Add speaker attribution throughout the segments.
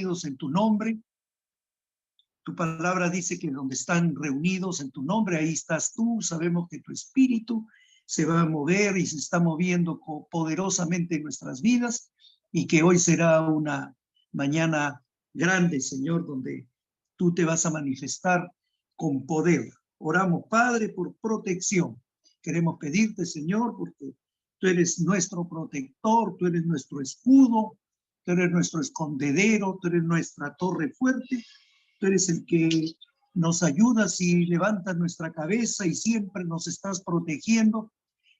Speaker 1: reunidos en tu nombre. Tu palabra dice que donde están reunidos en tu nombre, ahí estás tú. Sabemos que tu espíritu se va a mover y se está moviendo poderosamente en nuestras vidas, y que hoy será una mañana grande, Señor, donde tú te vas a manifestar con poder. Oramos, Padre, por protección. Queremos pedirte, Señor, porque tú eres nuestro protector, tú eres nuestro escudo, tú eres nuestro escondedero, tú eres nuestra torre fuerte. Tú eres el que nos ayudas y levantas nuestra cabeza y siempre nos estás protegiendo,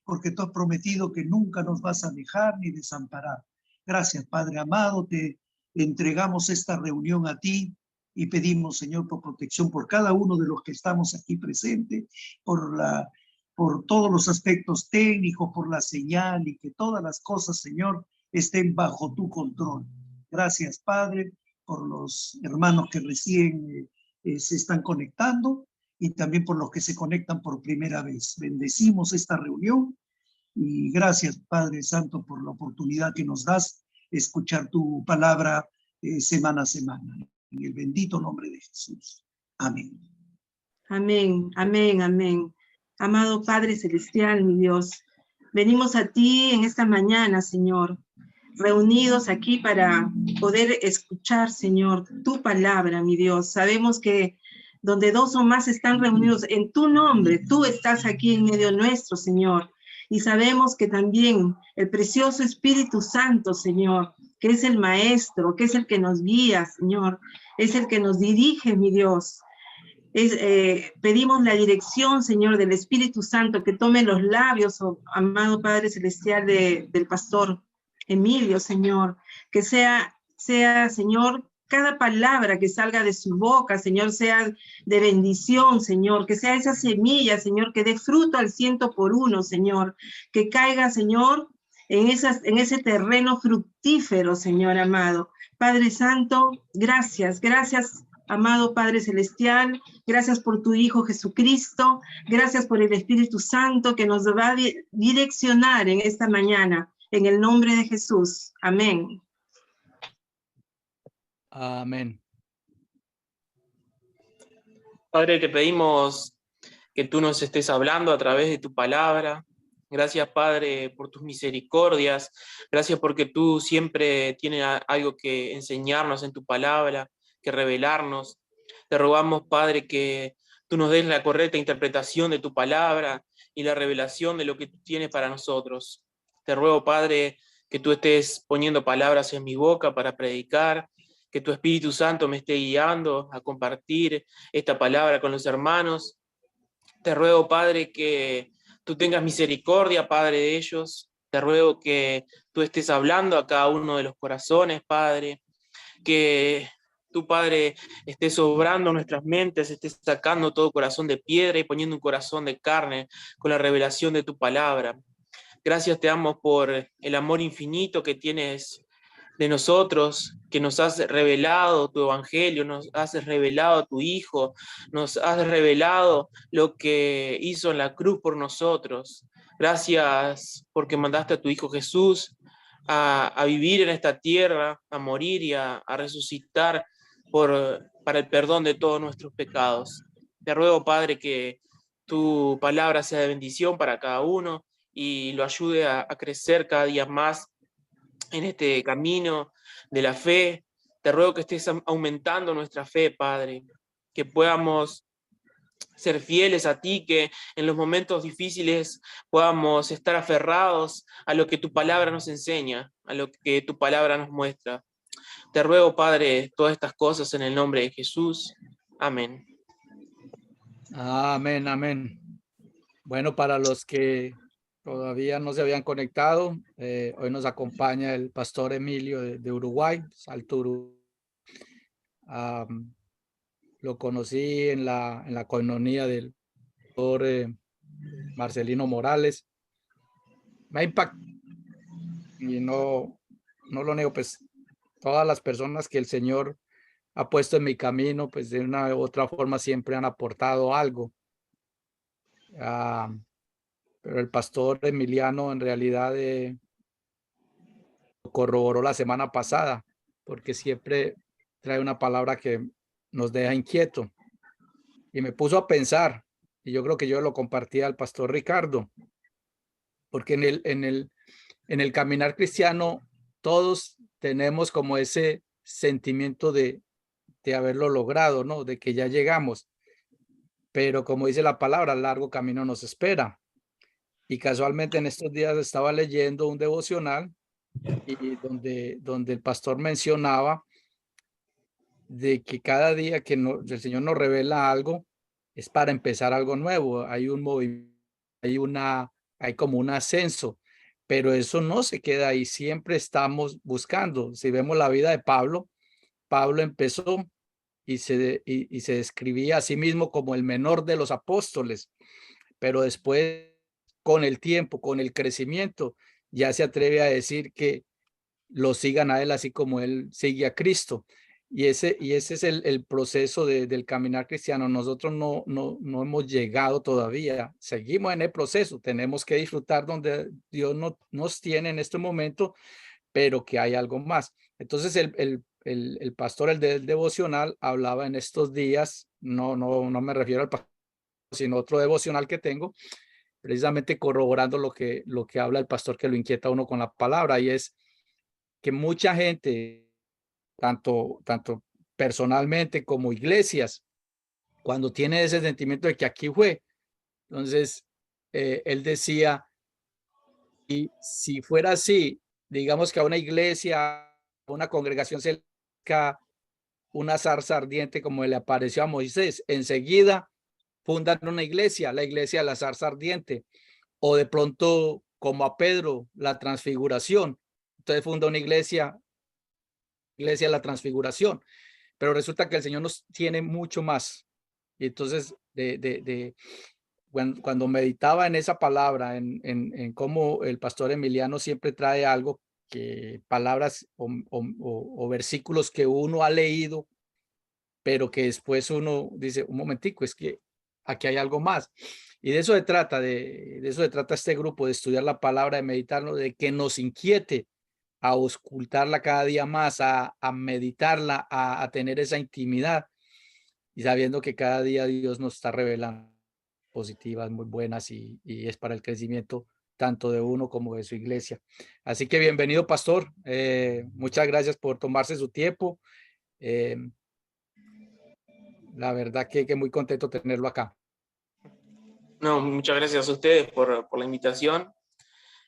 Speaker 1: porque tú has prometido que nunca nos vas a dejar ni desamparar. Gracias, Padre amado, te entregamos esta reunión a ti y pedimos, Señor, por protección por cada uno de los que estamos aquí presentes, por todos los aspectos técnicos, por la señal, y que todas las cosas, Señor, estén bajo tu control. Gracias, Padre, por los hermanos que recién se están conectando, y también por los que se conectan por primera vez. Bendecimos esta reunión y gracias, Padre Santo, por la oportunidad que nos das de escuchar tu palabra semana a semana. En el bendito nombre de Jesús. Amén.
Speaker 2: Amén, amén, amén. Amado Padre Celestial, mi Dios, venimos a ti en esta mañana, Señor, reunidos aquí para poder escuchar, Señor, tu palabra, mi Dios. Sabemos que donde dos o más están reunidos en tu nombre, tú estás aquí en medio nuestro, Señor. Y sabemos que también el precioso Espíritu Santo, Señor, que es el Maestro, que es el que nos guía, Señor, es el que nos dirige, mi Dios. Pedimos la dirección, Señor, del Espíritu Santo, que tome los labios, oh, amado Padre Celestial, del pastor Emilio, Señor, que sea, Señor, cada palabra que salga de su boca, Señor, sea de bendición, Señor, que sea esa semilla, Señor, que dé fruto al 100%, Señor, que caiga, Señor, en ese terreno fructífero, Señor amado. Padre Santo, gracias, gracias, amado Padre Celestial, gracias por tu Hijo Jesucristo, gracias por el Espíritu Santo que nos va a direccionar en esta mañana, en el nombre de Jesús. Amén.
Speaker 3: Amén.
Speaker 4: Padre, te pedimos que tú nos estés hablando a través de tu palabra. Gracias, Padre, por tus misericordias. Gracias porque tú siempre tienes algo que enseñarnos en tu palabra, que revelarnos. Te rogamos, Padre, que tú nos des la correcta interpretación de tu palabra y la revelación de lo que tú tienes para nosotros. Te ruego, Padre, que tú estés poniendo palabras en mi boca para predicar, que tu Espíritu Santo me esté guiando a compartir esta palabra con los hermanos. Te ruego, Padre, que tú tengas misericordia, Padre, de ellos. Te ruego que tú estés hablando a cada uno de los corazones, Padre. Que tú, Padre, estés obrando nuestras mentes, estés sacando todo corazón de piedra y poniendo un corazón de carne con la revelación de tu palabra. Gracias te damos por el amor infinito que tienes de nosotros, que nos has revelado tu evangelio, nos has revelado a tu Hijo, nos has revelado lo que hizo en la cruz por nosotros. Gracias porque mandaste a tu Hijo Jesús a vivir en esta tierra, a morir y a resucitar para el perdón de todos nuestros pecados. Te ruego, Padre, que tu palabra sea de bendición para cada uno y lo ayude a crecer cada día más en este camino de la fe. Te ruego que estés aumentando nuestra fe, Padre, que podamos ser fieles a ti, que en los momentos difíciles podamos estar aferrados a lo que tu palabra nos enseña, a lo que tu palabra nos muestra. Te ruego, Padre, todas estas cosas en el nombre de Jesús. Amén.
Speaker 3: Amén, amén. Bueno, para los que todavía no se habían conectado, hoy nos acompaña el pastor Emilio de Uruguay, Salto Uruguay. Lo conocí en la coinonía del pastor Marcelino Morales. Me ha impactado y no lo niego, pues todas las personas que el Señor ha puesto en mi camino, pues de una u otra forma siempre han aportado algo. Pero el pastor Emiliano en realidad lo corroboró la semana pasada, porque siempre trae una palabra que nos deja inquieto y me puso a pensar, y yo creo que yo lo compartí al pastor Ricardo, porque en el caminar cristiano todos tenemos como ese sentimiento de haberlo logrado, ¿no? De que ya llegamos, pero como dice la palabra, largo camino nos espera. Y casualmente en estos días estaba leyendo un devocional y donde el pastor mencionaba de que cada día que el Señor nos revela algo es para empezar algo nuevo. Hay un movimiento, hay como un ascenso, pero eso no se queda ahí. Siempre estamos buscando. Si vemos la vida de Pablo, Pablo empezó y se describía a sí mismo como el menor de los apóstoles, pero después, con el tiempo, con el crecimiento, ya se atreve a decir que lo sigan a él así como él sigue a Cristo. Y ese es el proceso del caminar cristiano. Nosotros no hemos llegado todavía, seguimos en el proceso, tenemos que disfrutar donde Dios nos tiene en este momento, pero que hay algo más. Entonces el pastor, el del devocional, hablaba en estos días, no me refiero al pastor, sino otro devocional que tengo, precisamente corroborando lo que habla el pastor, que lo inquieta a uno con la palabra, y es que mucha gente, tanto personalmente como iglesias, cuando tiene ese sentimiento de que aquí fue, entonces él decía, y si fuera así, digamos que a una iglesia, a una congregación se le acerca una zarza ardiente como le apareció a Moisés, enseguida fundan una iglesia, la iglesia de la zarza ardiente, o de pronto como a Pedro, la transfiguración, entonces funda una iglesia de la transfiguración, pero resulta que el Señor nos tiene mucho más. Y entonces, cuando meditaba en esa palabra, en cómo el pastor Emiliano siempre trae algo, que palabras o versículos que uno ha leído, pero que después uno dice, un momentico, es que aquí hay algo más. Y de eso se trata, de eso se trata este grupo, de estudiar la palabra, de meditarlo, de que nos inquiete a auscultarla cada día más, a meditarla, a tener esa intimidad, y sabiendo que cada día Dios nos está revelando positivas, muy buenas, y es para el crecimiento tanto de uno como de su iglesia. Así que bienvenido, pastor. Muchas gracias por tomarse su tiempo. Eh, la verdad que muy contento de tenerlo acá.
Speaker 4: No, muchas gracias a ustedes por la invitación.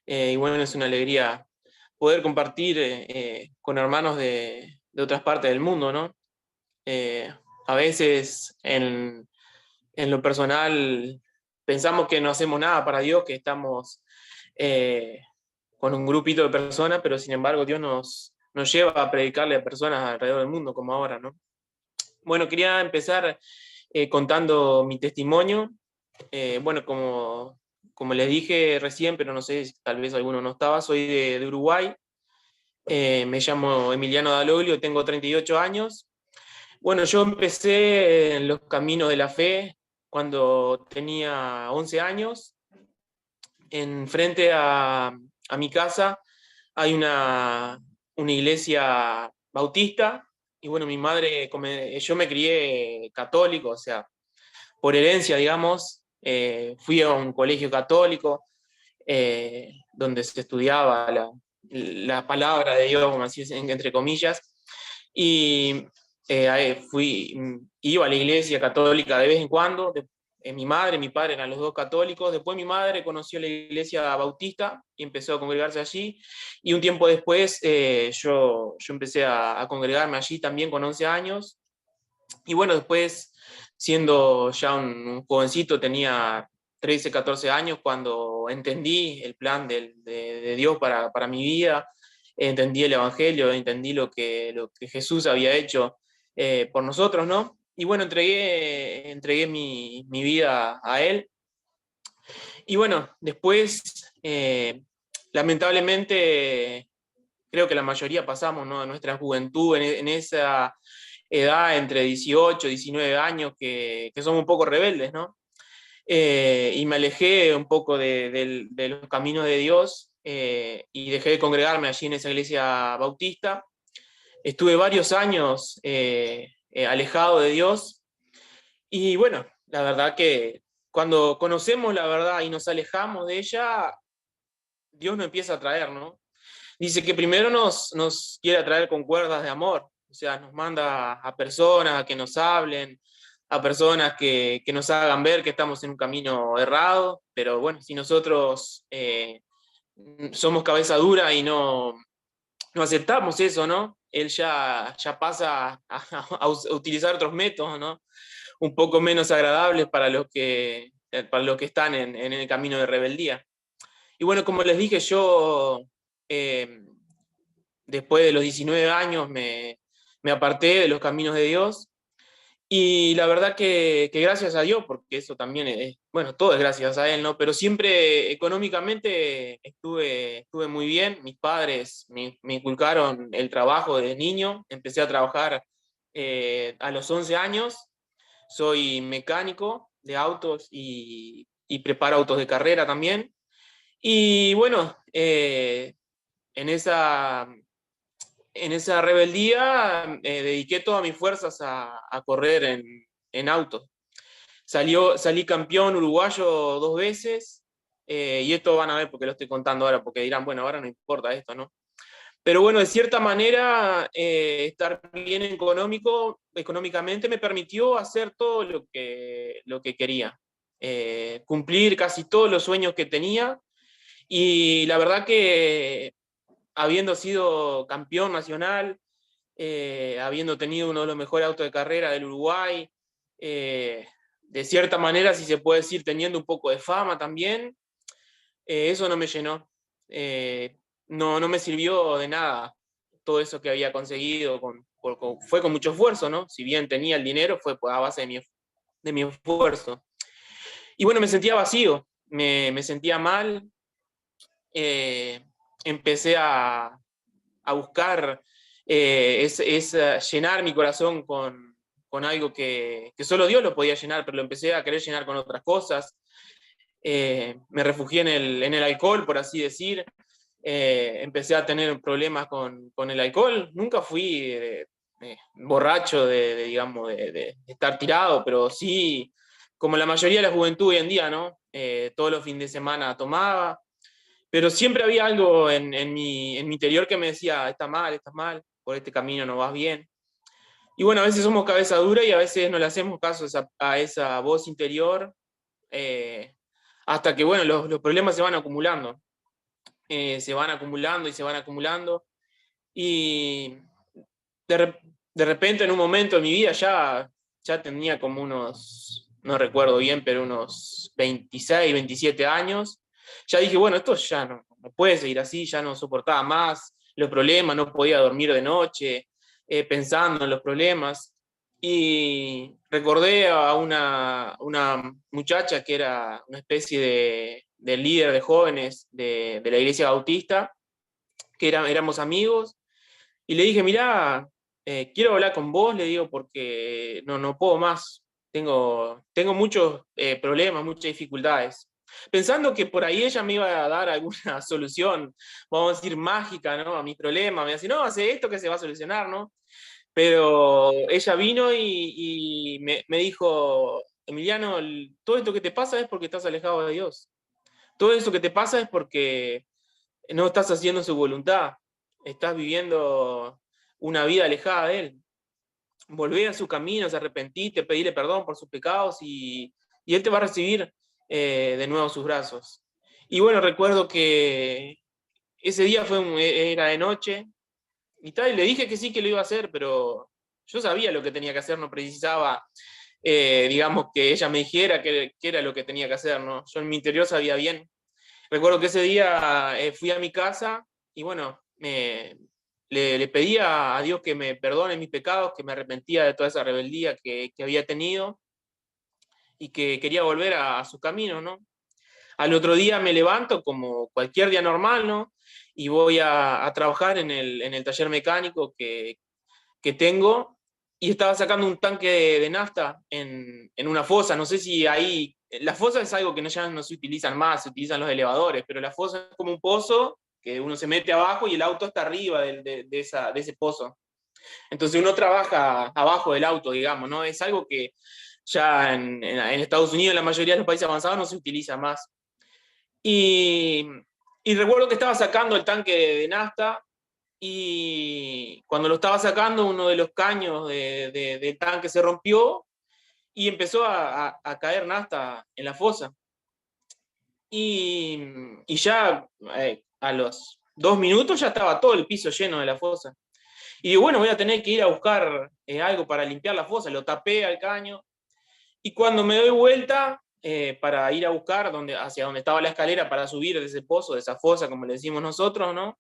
Speaker 4: Y bueno, es una alegría poder compartir con hermanos de otras partes del mundo, ¿no? A veces en lo personal pensamos que no hacemos nada para Dios, que estamos con un grupito de personas, pero sin embargo Dios nos lleva a predicarle a personas alrededor del mundo, como ahora, ¿no? Bueno, quería empezar contando mi testimonio. Bueno, como les dije recién, pero no sé, tal vez alguno no estaba, soy de Uruguay. Me llamo Emiliano Daloglio, tengo 38 años. Bueno, yo empecé en los caminos de la fe cuando tenía 11 años. Frente a mi casa hay una iglesia bautista, y bueno, mi madre, yo me crié católico, o sea, por herencia, digamos, fui a un colegio católico donde se estudiaba la palabra de Dios, como así entre comillas, y iba a la iglesia católica de vez en cuando. Mi madre y mi padre eran los dos católicos. Después mi madre conoció la iglesia bautista y empezó a congregarse allí. Y un tiempo después yo empecé a congregarme allí también con 11 años. Y bueno, después, siendo ya un jovencito, tenía 13, 14 años, cuando entendí el plan de Dios para mi vida, entendí el Evangelio, entendí lo que Jesús había hecho por nosotros, ¿no? Y bueno, entregué mi vida a Él. Y bueno, después, lamentablemente, creo que la mayoría pasamos, ¿no?, de nuestra juventud en esa edad entre 18 y 19 años que somos un poco rebeldes, ¿no? Y me alejé un poco de los caminos de Dios y dejé de congregarme allí en esa iglesia bautista. estuve varios años alejado de Dios. Y bueno, la verdad que cuando conocemos la verdad y nos alejamos de ella, Dios nos empieza a traer, ¿no? Dice que primero nos quiere atraer con cuerdas de amor, o sea, nos manda a personas a que nos hablen, a personas que nos hagan ver que estamos en un camino errado, pero bueno, si nosotros somos cabeza dura y no aceptamos eso, ¿no? Él ya pasa a utilizar otros métodos, ¿no? Un poco menos agradables para los que están en el camino de rebeldía. Y bueno, como les dije, yo después de los 19 años me aparté de los caminos de Dios, y la verdad que gracias a Dios, porque eso también es, bueno, todo es gracias a Él, ¿no? Pero siempre económicamente estuve muy bien. Mis padres me inculcaron el trabajo desde niño. Empecé a trabajar a los 11 años. Soy mecánico de autos y preparo autos de carrera también. Y bueno, en esa rebeldía dediqué todas mis fuerzas a correr en auto. Salí campeón uruguayo 2 veces, y esto van a ver porque lo estoy contando ahora, porque dirán, bueno, ahora no importa esto, ¿no? Pero bueno, de cierta manera, estar bien económicamente me permitió hacer todo lo que quería, cumplir casi todos los sueños que tenía, y la verdad que habiendo sido campeón nacional, habiendo tenido uno de los mejores autos de carrera del Uruguay, de cierta manera, si se puede decir, teniendo un poco de fama también, eso no me llenó. No me sirvió de nada todo eso que había conseguido, fue con mucho esfuerzo, ¿no? Si bien tenía el dinero, fue a base de mi esfuerzo. Y bueno, me sentía vacío, me sentía mal, empecé a buscar llenar mi corazón con algo que solo Dios lo podía llenar, pero lo empecé a querer llenar con otras cosas. Me refugié en el alcohol, por así decir. Empecé a tener problemas con el alcohol. Nunca fui borracho digamos, de estar tirado, pero sí, como la mayoría de la juventud hoy en día, ¿no? Todos los fines de semana tomaba, pero siempre había algo en mi interior que me decía, estás mal, por este camino no vas bien. Y bueno, a veces somos cabeza dura y a veces no le hacemos caso a esa voz interior, hasta que, bueno, los problemas se van acumulando. Se van acumulando y se van acumulando. Y de repente, en un momento de mi vida, ya tenía como unos, no recuerdo bien, pero unos 26, 27 años. Ya dije, bueno, esto ya no puede seguir así, ya no soportaba más los problemas, no podía dormir de noche pensando en los problemas. Y recordé a una muchacha que era una especie de líder de jóvenes de la iglesia bautista, que éramos amigos, y le dije, mirá, quiero hablar con vos, le digo, porque no puedo más, tengo muchos problemas, muchas dificultades. Pensando que por ahí ella me iba a dar alguna solución, vamos a decir, mágica, ¿no? A mis problemas, me iba a decir, no, hace esto que se va a solucionar, ¿no? Pero ella vino y me dijo, Emiliano, todo esto que te pasa es porque estás alejado de Dios. Todo eso que te pasa es porque no estás haciendo su voluntad. Estás viviendo una vida alejada de Él. Volvé a su camino, arrepentite, pedile perdón por sus pecados y Él te va a recibir de nuevo sus brazos. Y bueno, recuerdo que ese día era de noche, y le dije que sí, que lo iba a hacer, pero yo sabía lo que tenía que hacer, no precisaba, digamos, que ella me dijera qué era lo que tenía que hacer, ¿no? Yo en mi interior sabía bien. Recuerdo que ese día fui a mi casa y bueno, le pedía a Dios que me perdone mis pecados, que me arrepentía de toda esa rebeldía que había tenido y que quería volver a su camino, ¿no? Al otro día me levanto como cualquier día normal, ¿no? Y voy a trabajar en el taller mecánico que tengo, y estaba sacando un tanque de nafta en una fosa. No sé si ahí, la fosa es algo que ya no se utilizan más, se utilizan los elevadores, pero la fosa es como un pozo que uno se mete abajo y el auto está arriba de ese pozo. Entonces uno trabaja abajo del auto, digamos, ¿no? Es algo que ya en Estados Unidos, en la mayoría de los países avanzados, no se utiliza más. Y recuerdo que estaba sacando el tanque de nafta, y cuando lo estaba sacando, uno de los caños del tanque se rompió y empezó a caer nafta en la fosa. Y ya a los 2 minutos ya estaba todo el piso lleno de la fosa. Y digo, bueno, voy a tener que ir a buscar algo para limpiar la fosa. Lo tapé al caño. Y cuando me doy vuelta para ir a buscar hacia donde estaba la escalera para subir de ese pozo, de esa fosa, como le decimos nosotros, ¿no?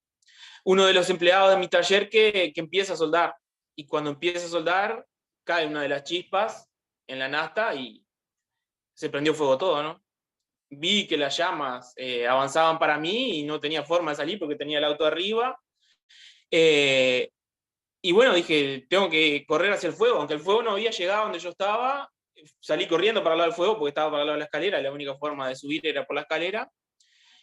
Speaker 4: Uno de los empleados de mi taller que empieza a soldar. Y cuando empieza a soldar, cae una de las chispas en la nafta y se prendió fuego todo, ¿no? Vi que las llamas avanzaban para mí y no tenía forma de salir porque tenía el auto arriba. Y bueno, dije, tengo que correr hacia el fuego. Aunque el fuego no había llegado donde yo estaba, salí corriendo para el lado del fuego porque estaba para el lado de la escalera. La única forma de subir era por la escalera.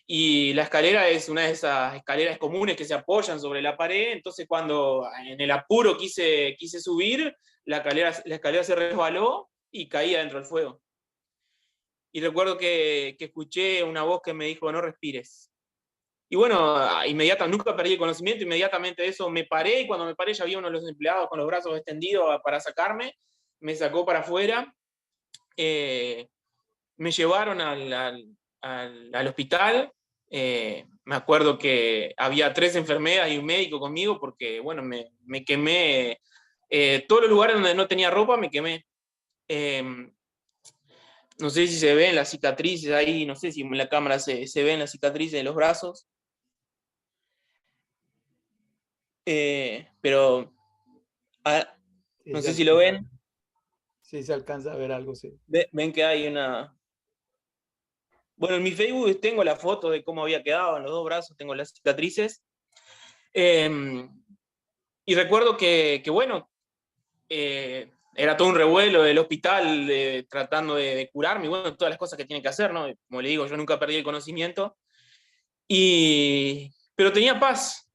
Speaker 4: Y la escalera es una de esas escaleras comunes que se apoyan sobre la pared. Entonces, cuando en el apuro quise subir, la escalera se resbaló y caía dentro del fuego. Y recuerdo que escuché una voz que me dijo, no respires. Y bueno, nunca perdí el conocimiento, inmediatamente de eso me paré, y cuando me paré ya había uno de los empleados con los brazos extendidos para sacarme, me sacó para afuera, me llevaron al hospital. Me acuerdo que había 3 enfermeras y un médico conmigo porque, bueno, me quemé, todos los lugares donde no tenía ropa me quemé. No sé si se ven las cicatrices ahí, no sé si en la cámara se ven las cicatrices de los brazos. Pero
Speaker 3: Sí,
Speaker 4: no
Speaker 3: se
Speaker 4: sé si lo
Speaker 3: alcanza,
Speaker 4: ven.
Speaker 3: sí se alcanza a ver algo, sí.
Speaker 4: Ven que hay una... Bueno, en mi Facebook tengo la foto de cómo había quedado en los 2 brazos, tengo las cicatrices. Y recuerdo que bueno, era todo un revuelo del hospital tratando de curarme, y bueno, todas las cosas que tienen que hacer, ¿no? Como le digo, yo nunca perdí el conocimiento. Pero tenía paz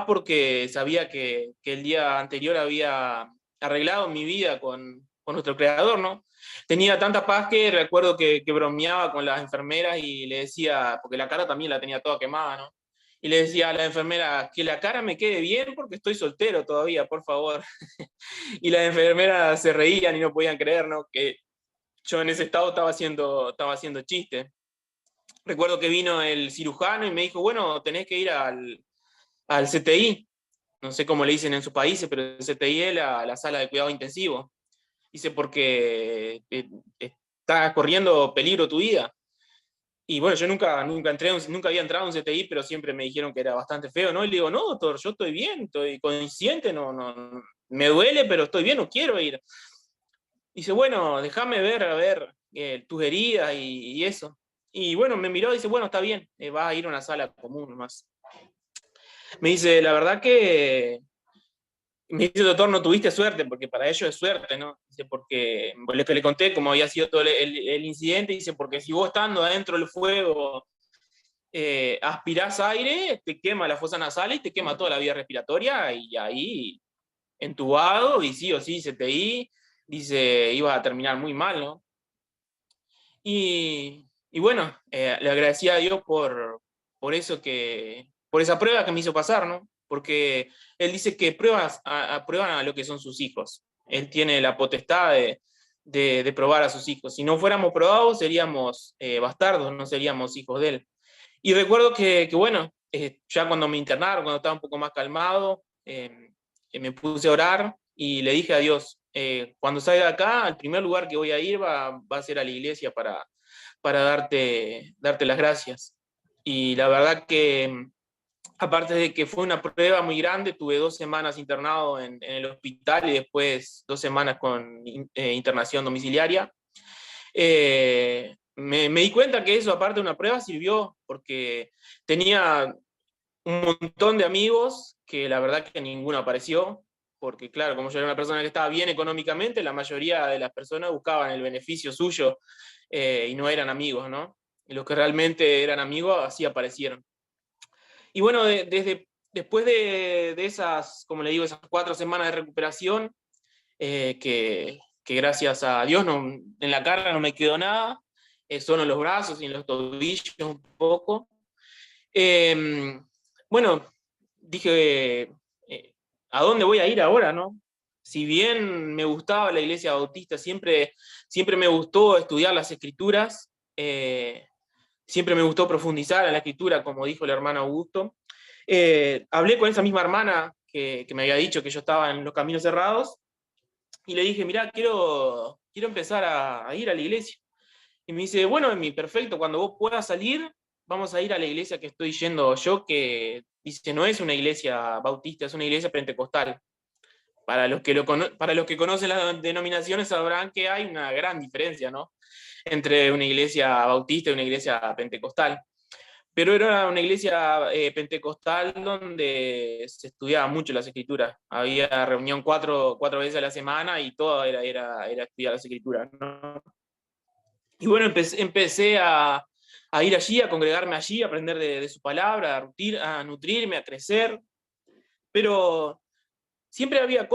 Speaker 4: porque sabía que el día anterior había arreglado mi vida con nuestro creador, ¿no? Tenía tanta paz que recuerdo que bromeaba con las enfermeras y le decía, porque la cara también la tenía toda quemada, ¿no? Y le decía a la enfermera, que la cara me quede bien porque estoy soltero todavía, por favor. Y las enfermeras se reían y no podían creer, ¿no? Que yo en ese estado estaba haciendo chiste. Recuerdo que vino el cirujano y me dijo, bueno, tenés que ir al CTI. No sé cómo le dicen en sus países, pero el CTI es la sala de cuidado intensivo. Dice, porque está corriendo peligro tu vida. Y bueno, yo nunca había entrado a un CTI, pero siempre me dijeron que era bastante feo, ¿no? Y le digo, no, doctor, yo estoy bien, estoy consciente, no, me duele, pero estoy bien, no quiero ir. Dice, bueno, déjame ver, a ver, tus heridas y eso. Y bueno, me miró y dice, bueno, está bien, vas a ir a una sala común nomás. Me dice, la verdad que, me dice, doctor, no tuviste suerte, porque para ellos es suerte, ¿no? Dice, porque lo que le conté, como había sido todo el incidente, dice, porque si vos estando adentro del fuego aspirás aire, te quema la fosa nasal y te quema toda la vía respiratoria, y ahí entubado, y sí o sí CTI, dice, ibas a terminar muy mal, ¿no? Y bueno, le agradecía a Dios por eso por esa prueba que me hizo pasar, ¿no? Porque Él dice que prueban a lo que son sus hijos. Él tiene la potestad de probar a sus hijos. Si no fuéramos probados, seríamos bastardos, no seríamos hijos de Él. Y recuerdo que bueno, ya cuando me internaron, cuando estaba un poco más calmado, me puse a orar y le dije a Dios, cuando salga de acá, el primer lugar que voy a ir va a ser a la iglesia para darte las gracias. Y la verdad que, aparte de que fue una prueba muy grande, tuve 2 semanas internado en el hospital y después 2 semanas con internación domiciliaria. Me di cuenta que eso, aparte de una prueba, sirvió porque tenía un montón de amigos que la verdad que ninguno apareció, porque claro, como yo era una persona que estaba bien económicamente, la mayoría de las personas buscaban el beneficio suyo y no eran amigos, ¿no? Y los que realmente eran amigos así aparecieron. Y bueno, desde después de esas, como le digo, esas 4 semanas de recuperación, que gracias a Dios en la cara no me quedó nada, solo en los brazos y en los tobillos un poco. Bueno, dije, ¿a dónde voy a ir ahora, no? Si bien me gustaba la iglesia bautista, siempre me gustó estudiar las escrituras, siempre me gustó profundizar en la escritura, como dijo el hermano Augusto. Hablé con esa misma hermana que me había dicho que yo estaba en los caminos cerrados, y le dije, mirá, quiero empezar a ir a la iglesia. Y me dice, bueno, Emi, perfecto, cuando vos puedas salir, vamos a ir a la iglesia que estoy yendo yo, que dice, no es una iglesia bautista, es una iglesia pentecostal. Para los que conocen las denominaciones sabrán que hay una gran diferencia, ¿no? Entre una iglesia bautista y una iglesia pentecostal. Pero era una iglesia pentecostal donde se estudiaba mucho las escrituras. Había reunión cuatro veces a la semana y todo era estudiar las escrituras, ¿no? Y bueno, empecé a ir allí, a congregarme allí, a aprender de su palabra, a nutrirme, a crecer. Pero siempre había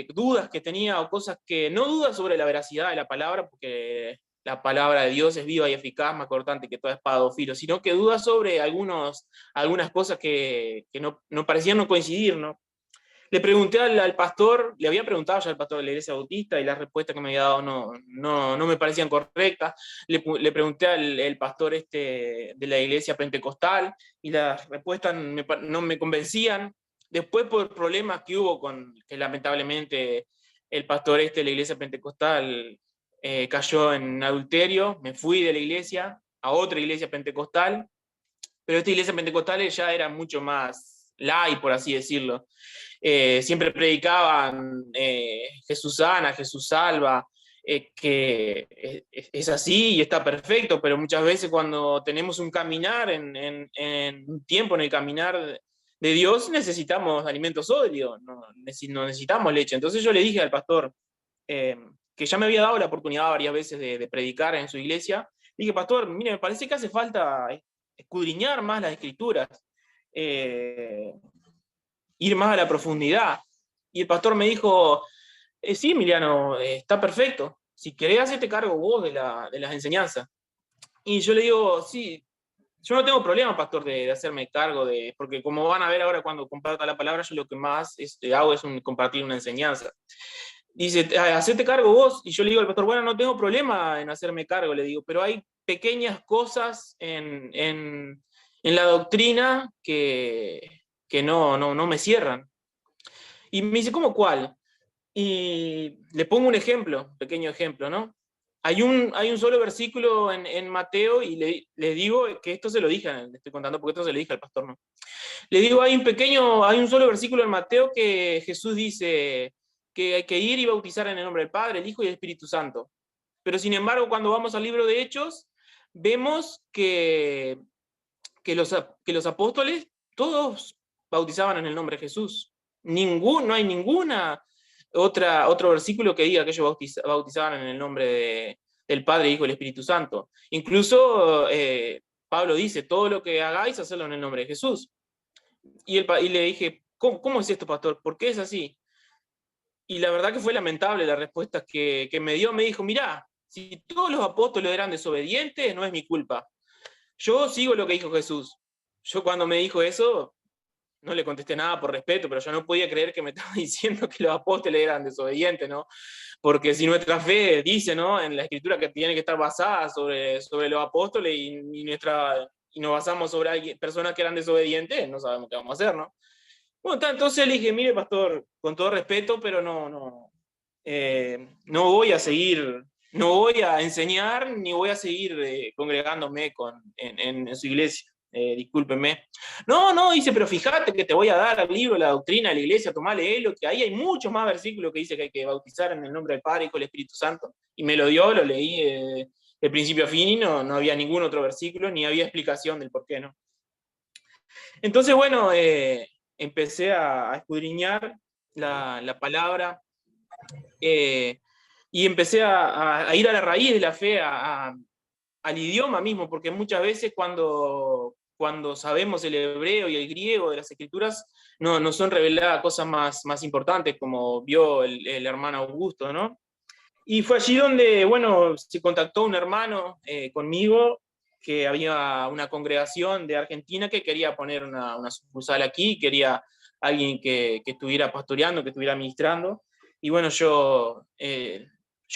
Speaker 4: dudas que tenía, o cosas que, no dudas sobre la veracidad de la palabra, porque la palabra de Dios es viva y eficaz, más cortante que toda espada o filo, sino que dudas sobre algunas cosas que no parecían no coincidir, ¿no? Le pregunté al pastor, le había preguntado ya al pastor de la iglesia bautista, y las respuestas que me había dado no me parecían correctas. Le pregunté al pastor de la iglesia pentecostal, y las respuestas no me convencían. Después, por problemas que hubo que lamentablemente el pastor de la iglesia pentecostal cayó en adulterio, me fui de la iglesia a otra iglesia pentecostal, pero esta iglesia pentecostal ya era mucho más light, por así decirlo. Siempre predicaban Jesús sana, Jesús salva, que es así y está perfecto, pero muchas veces cuando tenemos un caminar, en un tiempo en el caminar de Dios, necesitamos alimento sólido, no necesitamos leche. Entonces yo le dije al pastor, que ya me había dado la oportunidad varias veces de predicar en su iglesia, dije, pastor, mire, me parece que hace falta escudriñar más las escrituras, ir más a la profundidad. Y el pastor me dijo, sí, Emiliano, está perfecto, si querés hacerte cargo vos de las enseñanzas. Y yo le digo, sí, yo no tengo problema, pastor, de hacerme cargo porque como van a ver ahora cuando comparta la palabra, yo lo que más hago es compartir una enseñanza. Dice, hacete cargo vos. Y yo le digo al pastor, bueno, no tengo problema en hacerme cargo, le digo, pero hay pequeñas cosas en la doctrina que no me cierran. Y me dice, ¿cómo cuál? Y le pongo un ejemplo, pequeño ejemplo, ¿no? Hay un solo versículo en Mateo, y le digo que esto se lo dije, le estoy contando porque esto se lo dije al pastor, ¿no? Le digo, hay un solo versículo en Mateo que Jesús dice que hay que ir y bautizar en el nombre del Padre, el Hijo y el Espíritu Santo. Pero sin embargo, cuando vamos al libro de Hechos, vemos que los apóstoles todos bautizaban en el nombre de Jesús. No hay ninguna otro versículo que diga que ellos bautizaban en el nombre del Padre, Hijo y el Espíritu Santo. Incluso Pablo dice, todo lo que hagáis, hacedlo en el nombre de Jesús. Y le dije, ¿cómo es esto, pastor? ¿Por qué es así? Y la verdad que fue lamentable la respuesta que me dio. Me dijo, mirá, si todos los apóstoles eran desobedientes, no es mi culpa. Yo sigo lo que dijo Jesús. Yo cuando me dijo eso, no le contesté nada por respeto, pero yo no podía creer que me estaba diciendo que los apóstoles eran desobedientes, ¿no? Porque si nuestra fe dice, ¿no?, en la escritura, que tiene que estar basada sobre los apóstoles, y nos basamos sobre personas que eran desobedientes, no sabemos qué vamos a hacer, ¿no? Bueno, entonces le dije, mire, pastor, con todo respeto, pero no voy a seguir, no voy a enseñar, ni voy a seguir congregándome en su iglesia. Discúlpeme. No, dice, pero fíjate que te voy a dar el libro, la doctrina de la iglesia, tomá, léelo, que ahí hay muchos más versículos que dice que hay que bautizar en el nombre del Padre, Hijo y el Espíritu Santo. Y me lo dio, lo leí de principio a fin, y no había ningún otro versículo, ni había explicación del por qué, ¿no? Entonces, bueno, empecé a escudriñar la palabra, y empecé a ir a la raíz de la fe, al idioma mismo, porque muchas veces cuando cuando sabemos el hebreo y el griego de las escrituras, no son reveladas cosas más importantes, como vio el hermano Augusto, ¿no? Y fue allí donde, bueno, se contactó un hermano conmigo, que había una congregación de Argentina que quería poner una sucursal aquí, quería alguien que estuviera pastoreando, que estuviera ministrando. Y bueno, yo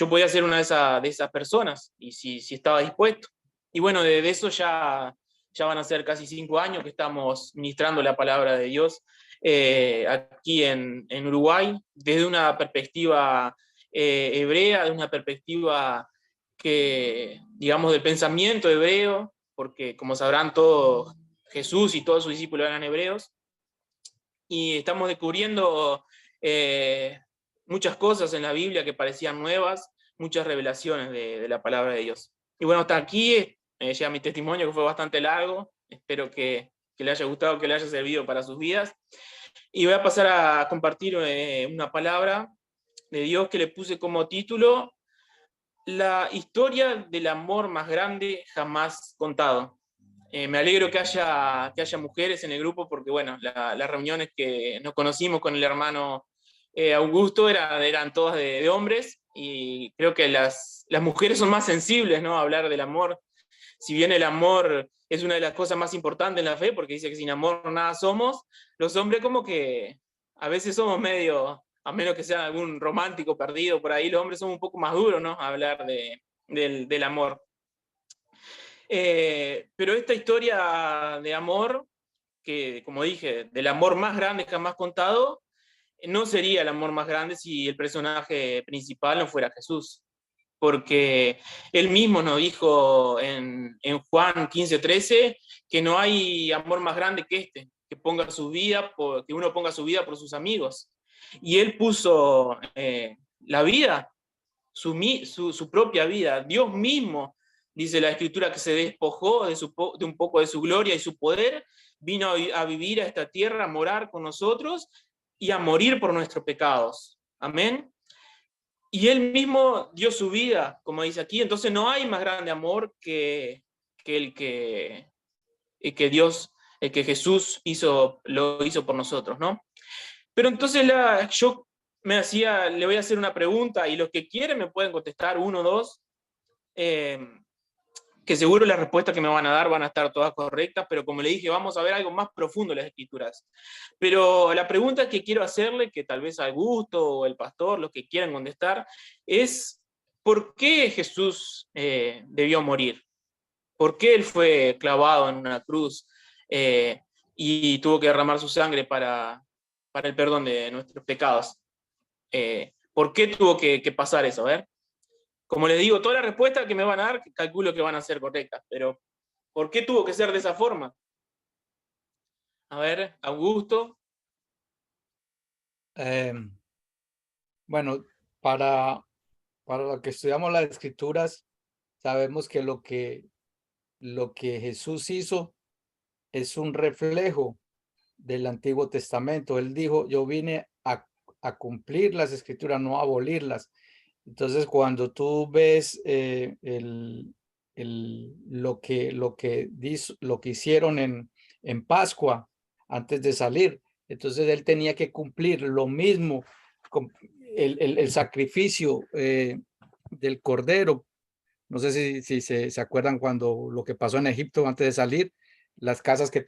Speaker 4: podía ser una de esas personas, y si estaba dispuesto. Y bueno, de eso ya van a ser casi 5 años que estamos ministrando la palabra de Dios aquí en Uruguay, desde una perspectiva hebrea, de una perspectiva que, digamos, del pensamiento hebreo, porque como sabrán todos, Jesús y todos sus discípulos eran hebreos, y estamos descubriendo muchas cosas en la Biblia que parecían nuevas, muchas revelaciones de la palabra de Dios. Y bueno, hasta aquí llega mi testimonio, que fue bastante largo. Espero que le haya gustado, que le haya servido para sus vidas. Y voy a pasar a compartir una palabra de Dios que le puse como título: la historia del amor más grande jamás contado. Me alegro que haya mujeres en el grupo, porque bueno, las reuniones que nos conocimos con el hermano Augusto eran todas de hombres, y creo que las mujeres son más sensibles, ¿no?, a hablar del amor. Si bien el amor es una de las cosas más importantes en la fe, porque dice que sin amor nada somos, los hombres como que a veces somos medio, a menos que sea algún romántico perdido por ahí, los hombres somos un poco más duros, ¿no?, a hablar del amor. Pero esta historia de amor, que como dije, del amor más grande jamás contado, no sería el amor más grande si el personaje principal no fuera Jesús. Porque él mismo nos dijo en Juan 15:13 que no hay amor más grande que este, que uno ponga su vida por sus amigos. Y él puso la vida, su propia vida. Dios mismo, dice la Escritura, que se despojó de un poco de su gloria y su poder, vino a vivir a esta tierra, a morar con nosotros y a morir por nuestros pecados. Amén. Y él mismo dio su vida, como dice aquí. Entonces no hay más grande amor que Jesús lo hizo por nosotros, ¿no? Pero entonces yo le voy a hacer una pregunta, y los que quieren me pueden contestar, 1 o 2, que seguro las respuestas que me van a dar van a estar todas correctas, pero como le dije, vamos a ver algo más profundo en las Escrituras. Pero la pregunta que quiero hacerle, que tal vez Augusto o el pastor, los que quieran contestar, es: ¿por qué Jesús debió morir? ¿Por qué él fue clavado en una cruz y tuvo que derramar su sangre para el perdón de nuestros pecados? ¿Por qué tuvo que pasar eso? A ver. Como les digo, todas las respuestas que me van a dar, calculo que van a ser correctas, pero ¿por qué tuvo que ser de esa forma? A ver, Augusto.
Speaker 3: Bueno, para los que estudiamos las Escrituras, sabemos que lo que Jesús hizo es un reflejo del Antiguo Testamento. Él dijo: yo vine a cumplir las Escrituras, no a abolirlas. Entonces, cuando tú ves lo que hicieron en Pascua antes de salir, entonces él tenía que cumplir lo mismo con el sacrificio del cordero. No sé si se acuerdan cuando lo que pasó en Egipto antes de salir, las casas que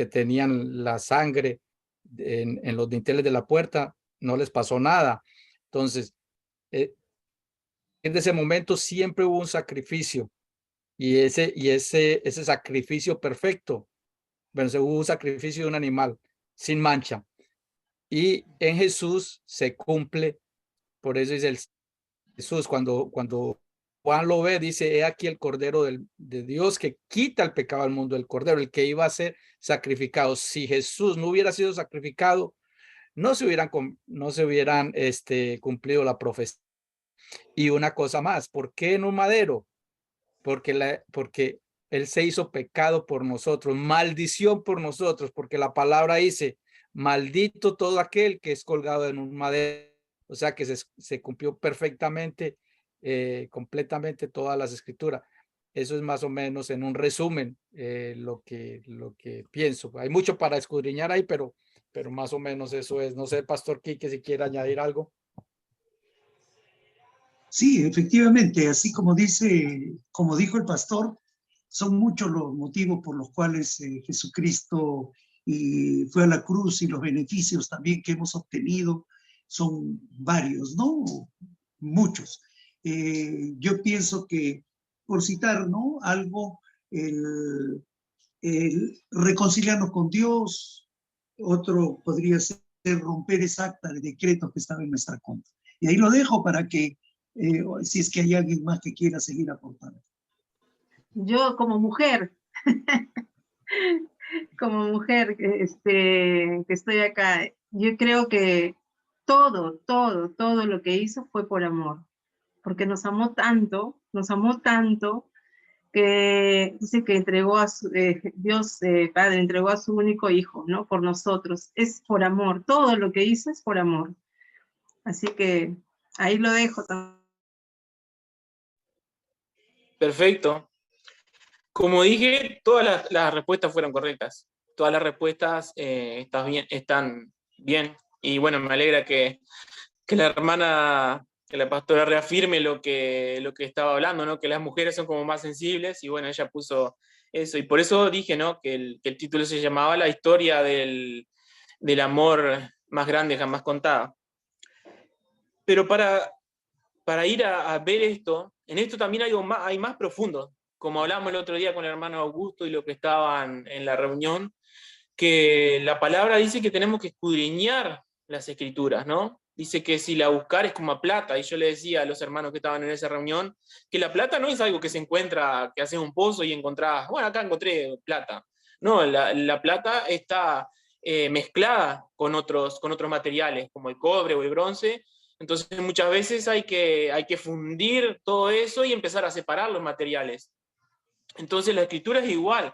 Speaker 3: tenían la sangre en los dinteles de la puerta, no les pasó nada. Entonces, en ese momento siempre hubo un sacrificio, y ese sacrificio perfecto, bueno, hubo un sacrificio de un animal sin mancha, y en Jesús se cumple. Por eso dice Jesús, cuando Juan lo ve, dice: he aquí el Cordero de Dios que quita el pecado del mundo, el Cordero, el que iba a ser sacrificado. Si Jesús no hubiera sido sacrificado, no se hubieran cumplido la profecía. Y una cosa más: ¿por qué en un madero? Porque él se hizo pecado por nosotros, maldición por nosotros, porque la palabra dice: maldito todo aquel que es colgado en un madero. O sea que se cumplió perfectamente, completamente todas las Escrituras. Eso es más o menos en un resumen lo que pienso. Hay mucho para escudriñar ahí, pero más o menos eso es. No sé, Pastor Quique, si quiere añadir algo.
Speaker 1: Sí, efectivamente, así como dijo el pastor, son muchos los motivos por los cuales Jesucristo fue a la cruz, y los beneficios también que hemos obtenido son varios, ¿no? Muchos. Yo pienso que, por citar, ¿no? Algo, el reconciliarnos con Dios, otro podría ser romper esa acta de decretos que estaba en nuestra contra. Y ahí lo dejo para que, si es que hay alguien más que quiera seguir aportando.
Speaker 2: Yo como mujer, que estoy acá, yo creo que todo lo que hizo fue por amor, porque nos amó tanto, que dice que entregó a Dios Padre entregó a su único hijo, ¿no? Por nosotros. Es por amor, todo lo que hizo es por amor. Así que ahí lo dejo.
Speaker 4: Perfecto. Como dije, todas las respuestas fueron correctas. Todas las respuestas están bien. Y bueno, me alegra que la hermana, que la pastora reafirme lo que estaba hablando, ¿no? Que las mujeres son como más sensibles, y bueno, ella puso eso. Y por eso dije, ¿no? Que el título se llamaba La historia del amor más grande jamás contada. Pero para ir a ver esto, en esto también hay más profundo, como hablamos el otro día con el hermano Augusto y lo que estaban en la reunión, que la palabra dice que tenemos que escudriñar las escrituras, ¿no? Dice que si la buscar es como a plata, y yo le decía a los hermanos que estaban en esa reunión, que la plata no es algo que se encuentra, que haces un pozo y encontrás, bueno, acá encontré plata. No, la plata está mezclada con otros materiales, como el cobre o el bronce. Entonces muchas veces hay que fundir todo eso y empezar a separar los materiales. Entonces la escritura es igual.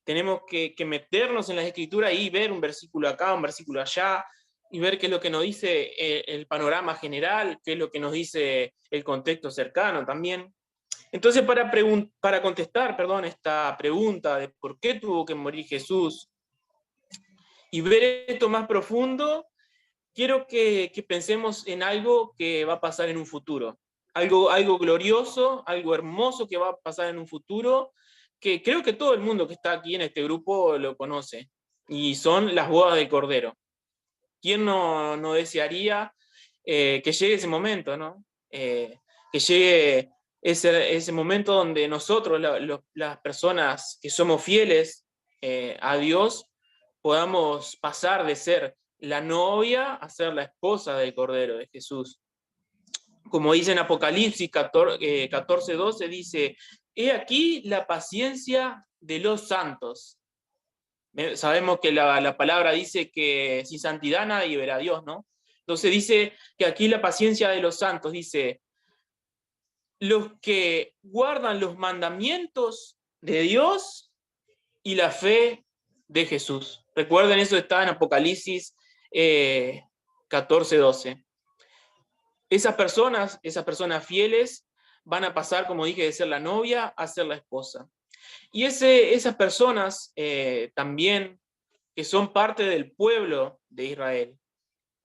Speaker 4: Tenemos que meternos en las escrituras y ver un versículo acá, un versículo allá, y ver qué es lo que nos dice el panorama general, qué es lo que nos dice el contexto cercano también. Entonces, para contestar, esta pregunta de por qué tuvo que morir Jesús y ver esto más profundo, quiero que pensemos en algo que va a pasar en un futuro. Algo glorioso, algo hermoso que va a pasar en un futuro, que creo que todo el mundo que está aquí en este grupo lo conoce, y son las bodas del Cordero. ¿Quién no desearía que llegue ese momento, ¿no? Que llegue ese momento donde nosotros, las personas que somos fieles a Dios, podamos pasar de ser la novia a ser la esposa del Cordero de Jesús. Como dice en Apocalipsis 14:12, dice: he aquí la paciencia de los santos. Sabemos que la palabra dice que sin santidad nadie verá a Dios, ¿no? Entonces dice que aquí la paciencia de los santos, dice, los que guardan los mandamientos de Dios y la fe de Jesús. Recuerden, eso está en Apocalipsis 14:12. Esas personas fieles van a pasar, como dije, de ser la novia a ser la esposa. Y esas personas también, que son parte del pueblo de Israel.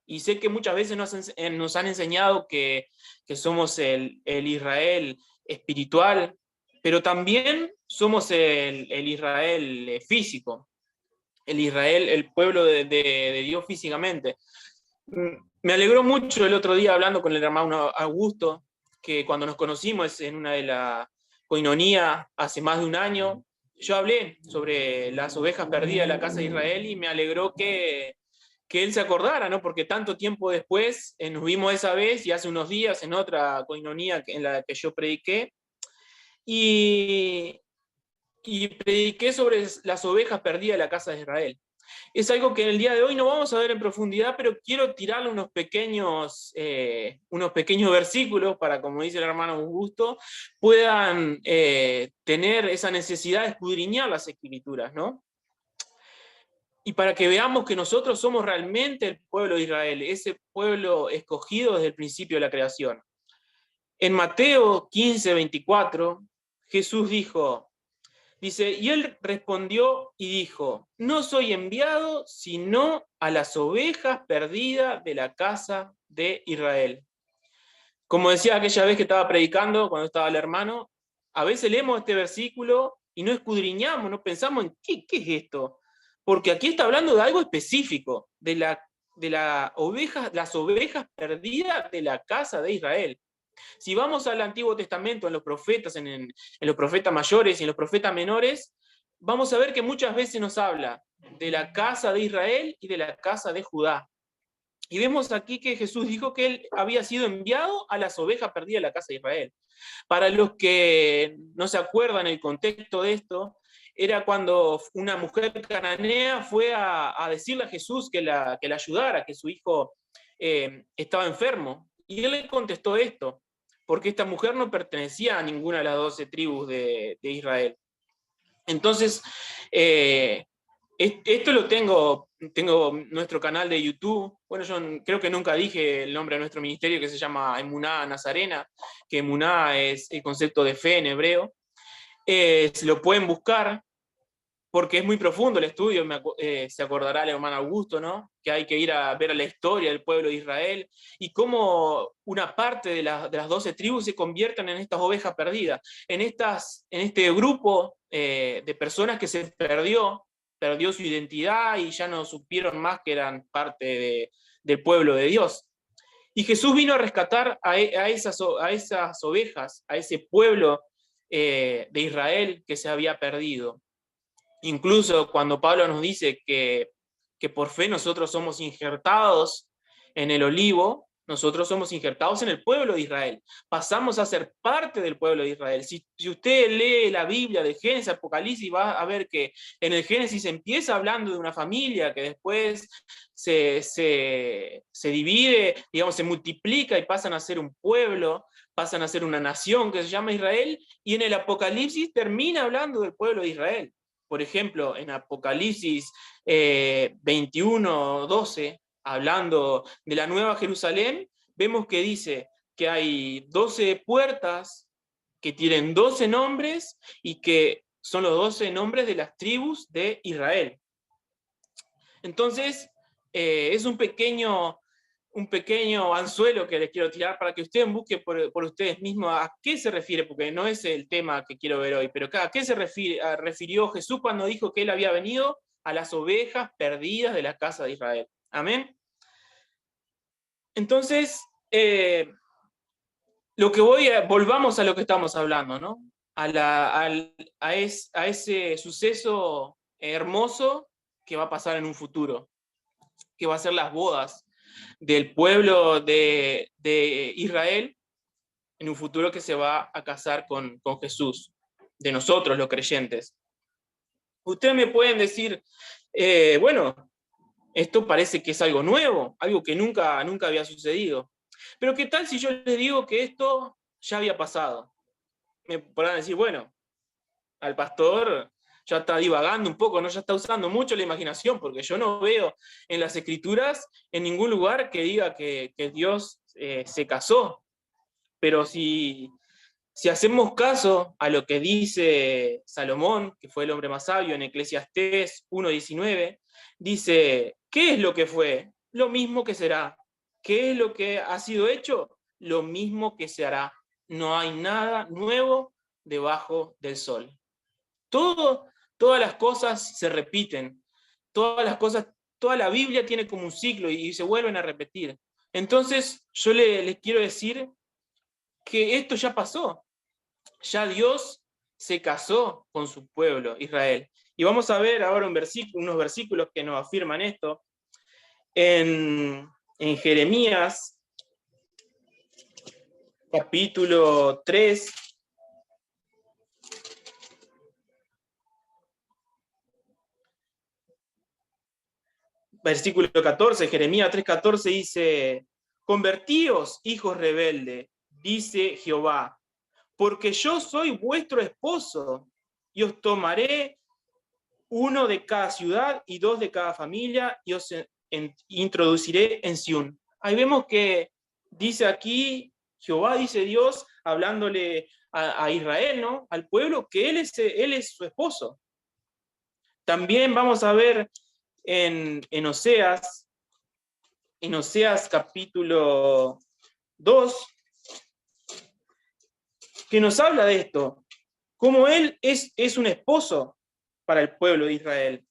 Speaker 4: Y sé que muchas veces nos han enseñado que somos el Israel espiritual, pero también somos el Israel físico, el Israel, el pueblo de Dios físicamente. Me alegró mucho el otro día hablando con el hermano Augusto, que cuando nos conocimos en una de las coinonía hace más de un año, yo hablé sobre las ovejas perdidas de la casa de Israel, y me alegró que él se acordara, ¿no? Porque tanto tiempo después nos vimos esa vez, y hace unos días en otra coinonía en la que yo prediqué, y prediqué sobre las ovejas perdidas de la casa de Israel. Es algo que en el día de hoy no vamos a ver en profundidad, pero quiero tirarle unos pequeños versículos para, como dice el hermano Augusto, puedan tener esa necesidad de escudriñar las escrituras, ¿no? Y para que veamos que nosotros somos realmente el pueblo de Israel, ese pueblo escogido desde el principio de la creación. En Mateo 15:24 Jesús dijo, dice, y él respondió y dijo, no soy enviado sino a las ovejas perdidas de la casa de Israel. Como decía aquella vez que estaba predicando, cuando estaba el hermano, a veces leemos este versículo y no escudriñamos, no pensamos en qué es esto. Porque aquí está hablando de algo específico, de las ovejas perdidas de la casa de Israel. Si vamos al Antiguo Testamento, en los profetas, en los profetas mayores y en los profetas menores, vamos a ver que muchas veces nos habla de la casa de Israel y de la casa de Judá. Y vemos aquí que Jesús dijo que él había sido enviado a las ovejas perdidas de la casa de Israel. Para los que no se acuerdan el contexto de esto, era cuando una mujer cananea fue a decirle a Jesús que la ayudara, que su hijo estaba enfermo. Y él le contestó esto, porque esta mujer no pertenecía a ninguna de las 12 tribus de Israel. Entonces, esto lo tengo nuestro canal de YouTube. Bueno, yo creo que nunca dije el nombre de nuestro ministerio, que se llama Emuná Nazarena, que Emuná es el concepto de fe en hebreo. Lo pueden buscar, porque es muy profundo el estudio, se acordará el hermano Augusto, ¿no? Que hay que ir a ver la historia del pueblo de Israel y cómo una parte de las 12 tribus se convierten en estas ovejas perdidas, en este grupo de personas que se perdió su identidad y ya no supieron más que eran parte del pueblo de Dios. Y Jesús vino a rescatar a esas ovejas, a ese pueblo de Israel que se había perdido. Incluso cuando Pablo nos dice que por fe nosotros somos injertados en el olivo, nosotros somos injertados en el pueblo de Israel. Pasamos a ser parte del pueblo de Israel. Si usted lee la Biblia de Génesis, Apocalipsis, va a ver que en el Génesis empieza hablando de una familia que después se divide, digamos, se multiplica y pasan a ser un pueblo, pasan a ser una nación que se llama Israel, y en el Apocalipsis termina hablando del pueblo de Israel. Por ejemplo, en Apocalipsis 21:12, hablando de la Nueva Jerusalén, vemos que dice que hay 12 puertas que tienen 12 nombres y que son los 12 nombres de las tribus de Israel. Entonces, es un pequeño anzuelo que les quiero tirar para que ustedes busquen por ustedes mismos a qué se refiere, porque no es el tema que quiero ver hoy, pero a qué se refirió Jesús cuando dijo que él había venido a las ovejas perdidas de la casa de Israel. Amén. Entonces, volvamos a lo que estamos hablando, ¿no? A ese suceso hermoso que va a pasar en un futuro, que va a ser las bodas del pueblo de Israel en un futuro que se va a casar con Jesús, de nosotros los creyentes. Ustedes me pueden decir, bueno, esto parece que es algo nuevo, algo que nunca había sucedido. Pero ¿qué tal si yo les digo que esto ya había pasado? Me podrán decir, bueno, al pastor ya está divagando un poco, ¿no? Ya está usando mucho la imaginación, porque yo no veo en las Escrituras en ningún lugar que diga que Dios se casó. Pero si hacemos caso a lo que dice Salomón, que fue el hombre más sabio en Eclesiastés 1:19, dice, ¿qué es lo que fue? Lo mismo que será. ¿Qué es lo que ha sido hecho? Lo mismo que se hará. No hay nada nuevo debajo del sol. Todas las cosas se repiten. Toda la Biblia tiene como un ciclo y se vuelven a repetir. Entonces, yo les quiero decir que esto ya pasó. Ya Dios se casó con su pueblo, Israel. Y vamos a ver ahora unos versículos que nos afirman esto. En Jeremías, capítulo 3, versículo 14, Jeremías 3:14 dice, convertíos, hijos rebeldes, dice Jehová, porque yo soy vuestro esposo, y os tomaré 1 de cada ciudad y 2 de cada familia, y os introduciré en Sión. Ahí vemos que dice aquí, Jehová, dice Dios, hablándole a Israel, ¿no? Al pueblo, que él es su esposo. También vamos a ver en Oseas capítulo 2, que nos habla de esto, cómo él es un esposo para el pueblo de Israel.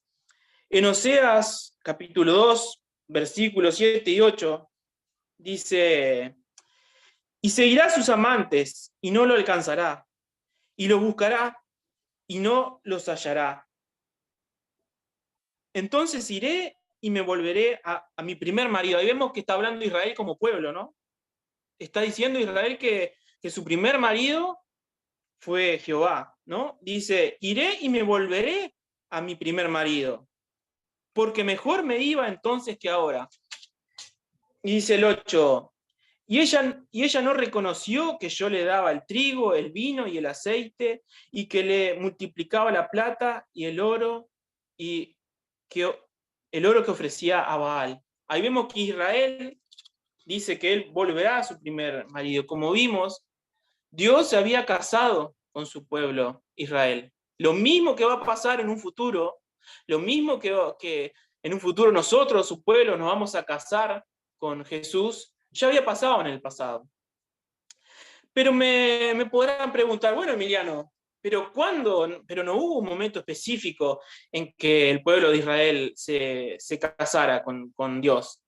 Speaker 4: En Oseas capítulo 2, versículos 7 y 8, dice: y seguirá a sus amantes, y no lo alcanzará, y los buscará, y no los hallará. Entonces iré y me volveré a mi primer marido. Ahí vemos que está hablando Israel como pueblo, ¿no? Está diciendo Israel que su primer marido fue Jehová, ¿no? Dice, iré y me volveré a mi primer marido, porque mejor me iba entonces que ahora. Y dice el 8, y ella no reconoció que yo le daba el trigo, el vino y el aceite, y que le multiplicaba la plata y el oro, y que el oro que ofrecía a Baal. Ahí vemos que Israel dice que él volverá a su primer marido. Como vimos, Dios se había casado con su pueblo Israel. Lo mismo que va a pasar en un futuro, lo mismo que en un futuro nosotros, su pueblo, nos vamos a casar con Jesús, ya había pasado en el pasado. Pero me podrán preguntar, bueno, Emiliano, ¿pero cuándo? Pero no hubo un momento específico en que el pueblo de Israel se casara con Dios.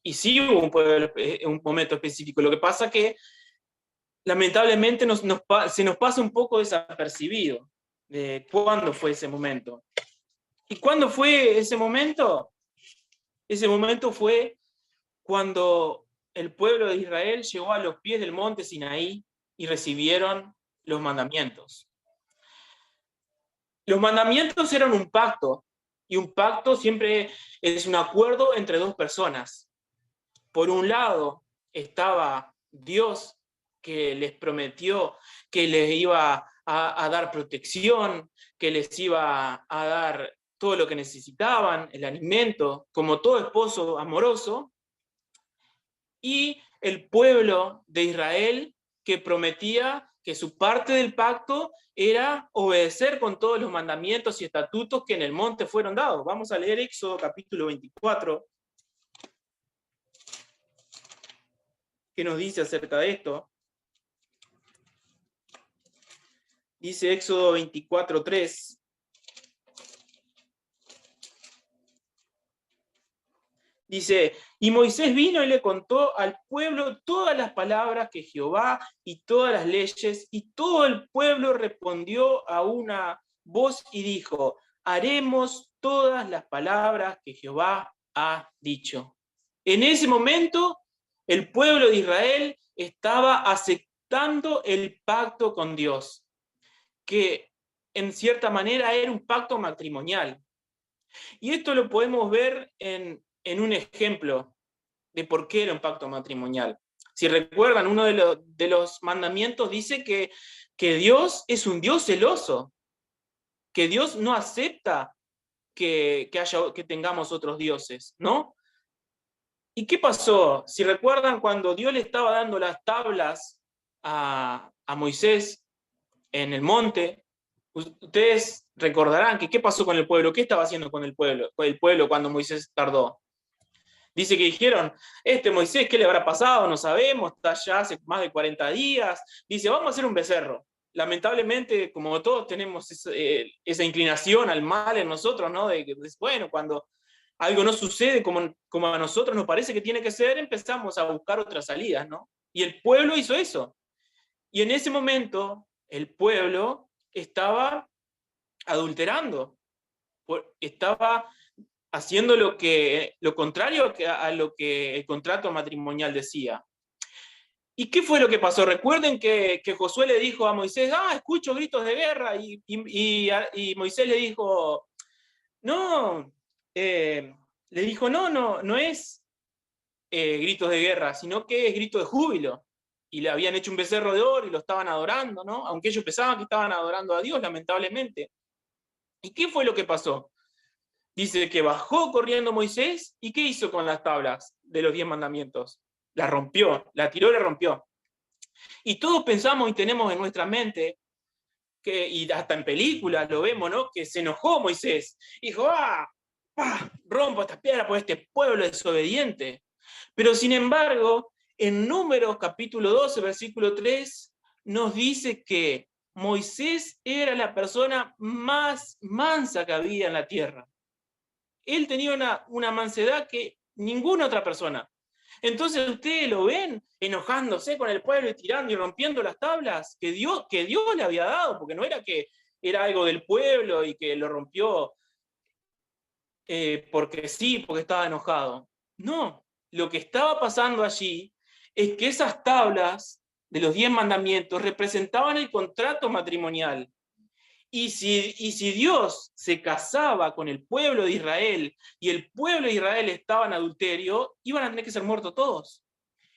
Speaker 4: Y sí hubo un momento específico. Lo que pasa que lamentablemente se nos pasa un poco desapercibido de cuándo fue ese momento. ¿Y cuándo fue ese momento? Ese momento fue cuando el pueblo de Israel llegó a los pies del monte Sinaí y recibieron los mandamientos. Los mandamientos eran un pacto, y un pacto siempre es un acuerdo entre dos personas. Por un lado estaba Dios, que les prometió que les iba a dar protección, que les iba a dar todo lo que necesitaban, el alimento, como todo esposo amoroso, y el pueblo de Israel, que prometía que su parte del pacto era obedecer con todos los mandamientos y estatutos que en el monte fueron dados. Vamos a leer Éxodo capítulo 24, que nos dice acerca de esto. Dice Éxodo 24:3. Dice, y Moisés vino y le contó al pueblo todas las palabras que Jehová y todas las leyes, y todo el pueblo respondió a una voz y dijo, haremos todas las palabras que Jehová ha dicho. En ese momento, el pueblo de Israel estaba aceptando el pacto con Dios, que en cierta manera era un pacto matrimonial. Y esto lo podemos ver en un ejemplo de por qué era un pacto matrimonial. Si recuerdan, uno de los mandamientos dice que Dios es un Dios celoso, que Dios no acepta que tengamos otros dioses, ¿no? ¿Y qué pasó? Si recuerdan, cuando Dios le estaba dando las tablas a Moisés en el monte, ustedes recordarán que qué pasó con el pueblo, qué estaba haciendo con el pueblo cuando Moisés tardó. Dice que dijeron, Moisés, ¿qué le habrá pasado? No sabemos, está ya hace más de 40 días. Dice, vamos a hacer un becerro. Lamentablemente, como todos tenemos esa inclinación al mal en nosotros, ¿no? Bueno, cuando algo no sucede como a nosotros nos parece que tiene que ser, empezamos a buscar otras salidas, ¿no? Y el pueblo hizo eso. Y en ese momento, el pueblo estaba adulterando, estaba haciendo lo contrario a lo que el contrato matrimonial decía. ¿Y qué fue lo que pasó? Recuerden que Josué le dijo a Moisés, escucho gritos de guerra, y Moisés le dijo, no, no es gritos de guerra, sino que es grito de júbilo. Y le habían hecho un becerro de oro y lo estaban adorando, ¿no? Aunque ellos pensaban que estaban adorando a Dios, lamentablemente. ¿Y qué fue lo que pasó? Dice que bajó corriendo Moisés, ¿y qué hizo con las tablas de los 10 mandamientos? La rompió, la tiró y la rompió. Y todos pensamos y tenemos en nuestra mente, y hasta en películas lo vemos, ¿no? Que se enojó Moisés. Dijo, rompo estas piedras por este pueblo desobediente. Pero sin embargo, en Números capítulo 12, versículo 3, nos dice que Moisés era la persona más mansa que había en la tierra. Él tenía una mansedad que ninguna otra persona. Entonces ustedes lo ven enojándose con el pueblo y tirando y rompiendo las tablas que Dios le había dado, porque no era que era algo del pueblo y que lo rompió porque sí, porque estaba enojado. No, lo que estaba pasando allí es que esas tablas de los 10 mandamientos representaban el contrato matrimonial. Y si Dios se casaba con el pueblo de Israel y el pueblo de Israel estaba en adulterio, iban a tener que ser muertos todos.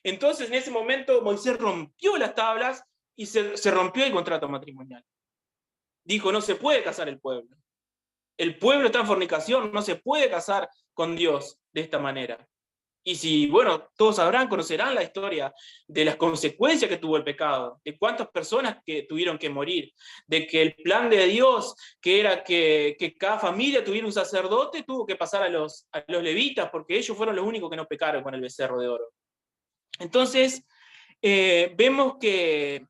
Speaker 4: Entonces en ese momento Moisés rompió las tablas y se rompió el contrato matrimonial. Dijo, no se puede casar el pueblo. El pueblo está en fornicación, no se puede casar con Dios de esta manera. Y si, bueno, todos sabrán, conocerán la historia de las consecuencias que tuvo el pecado, de cuántas personas que tuvieron que morir, de que el plan de Dios, que era que cada familia tuviera un sacerdote, tuvo que pasar a los levitas, porque ellos fueron los únicos que no pecaron con el becerro de oro. Entonces, vemos que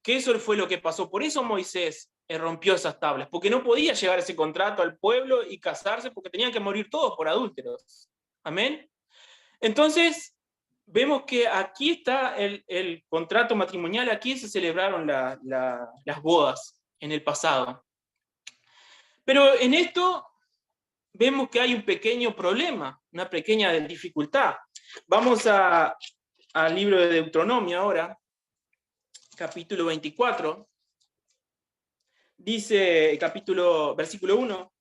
Speaker 4: eso fue lo que pasó. Por eso Moisés rompió esas tablas, porque no podía llevar ese contrato al pueblo y casarse, porque tenían que morir todos por adúlteros. Amén. Entonces, vemos que aquí está el contrato matrimonial, aquí se celebraron las bodas en el pasado. Pero en esto vemos que hay un pequeño problema, una pequeña dificultad. Vamos al libro de Deuteronomio ahora, capítulo 24. Dice, versículo 1,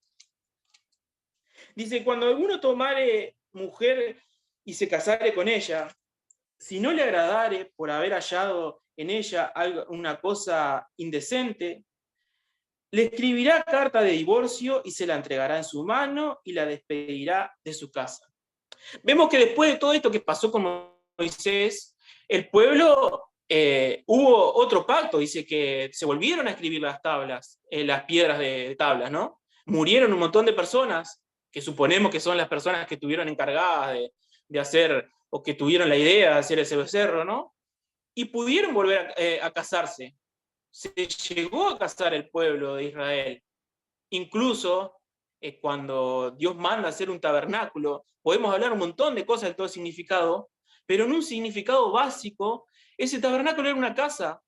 Speaker 4: dice, cuando alguno tomare mujer y se casare con ella, si no le agradare por haber hallado en ella una cosa indecente, le escribirá carta de divorcio y se la entregará en su mano y la despedirá de su casa. Vemos que después de todo esto que pasó con Moisés, el pueblo hubo otro pacto, dice que se volvieron a escribir las tablas, las piedras de tablas, ¿no? Murieron un montón de personas, que suponemos que son las personas que estuvieron encargadas de hacer, o que tuvieron la idea de hacer ese becerro, ¿no? Y pudieron volver a casarse. Se llegó a casar el pueblo de Israel. Incluso cuando Dios manda hacer un tabernáculo, podemos hablar un montón de cosas de todo significado, pero en un significado básico, ese tabernáculo era una casa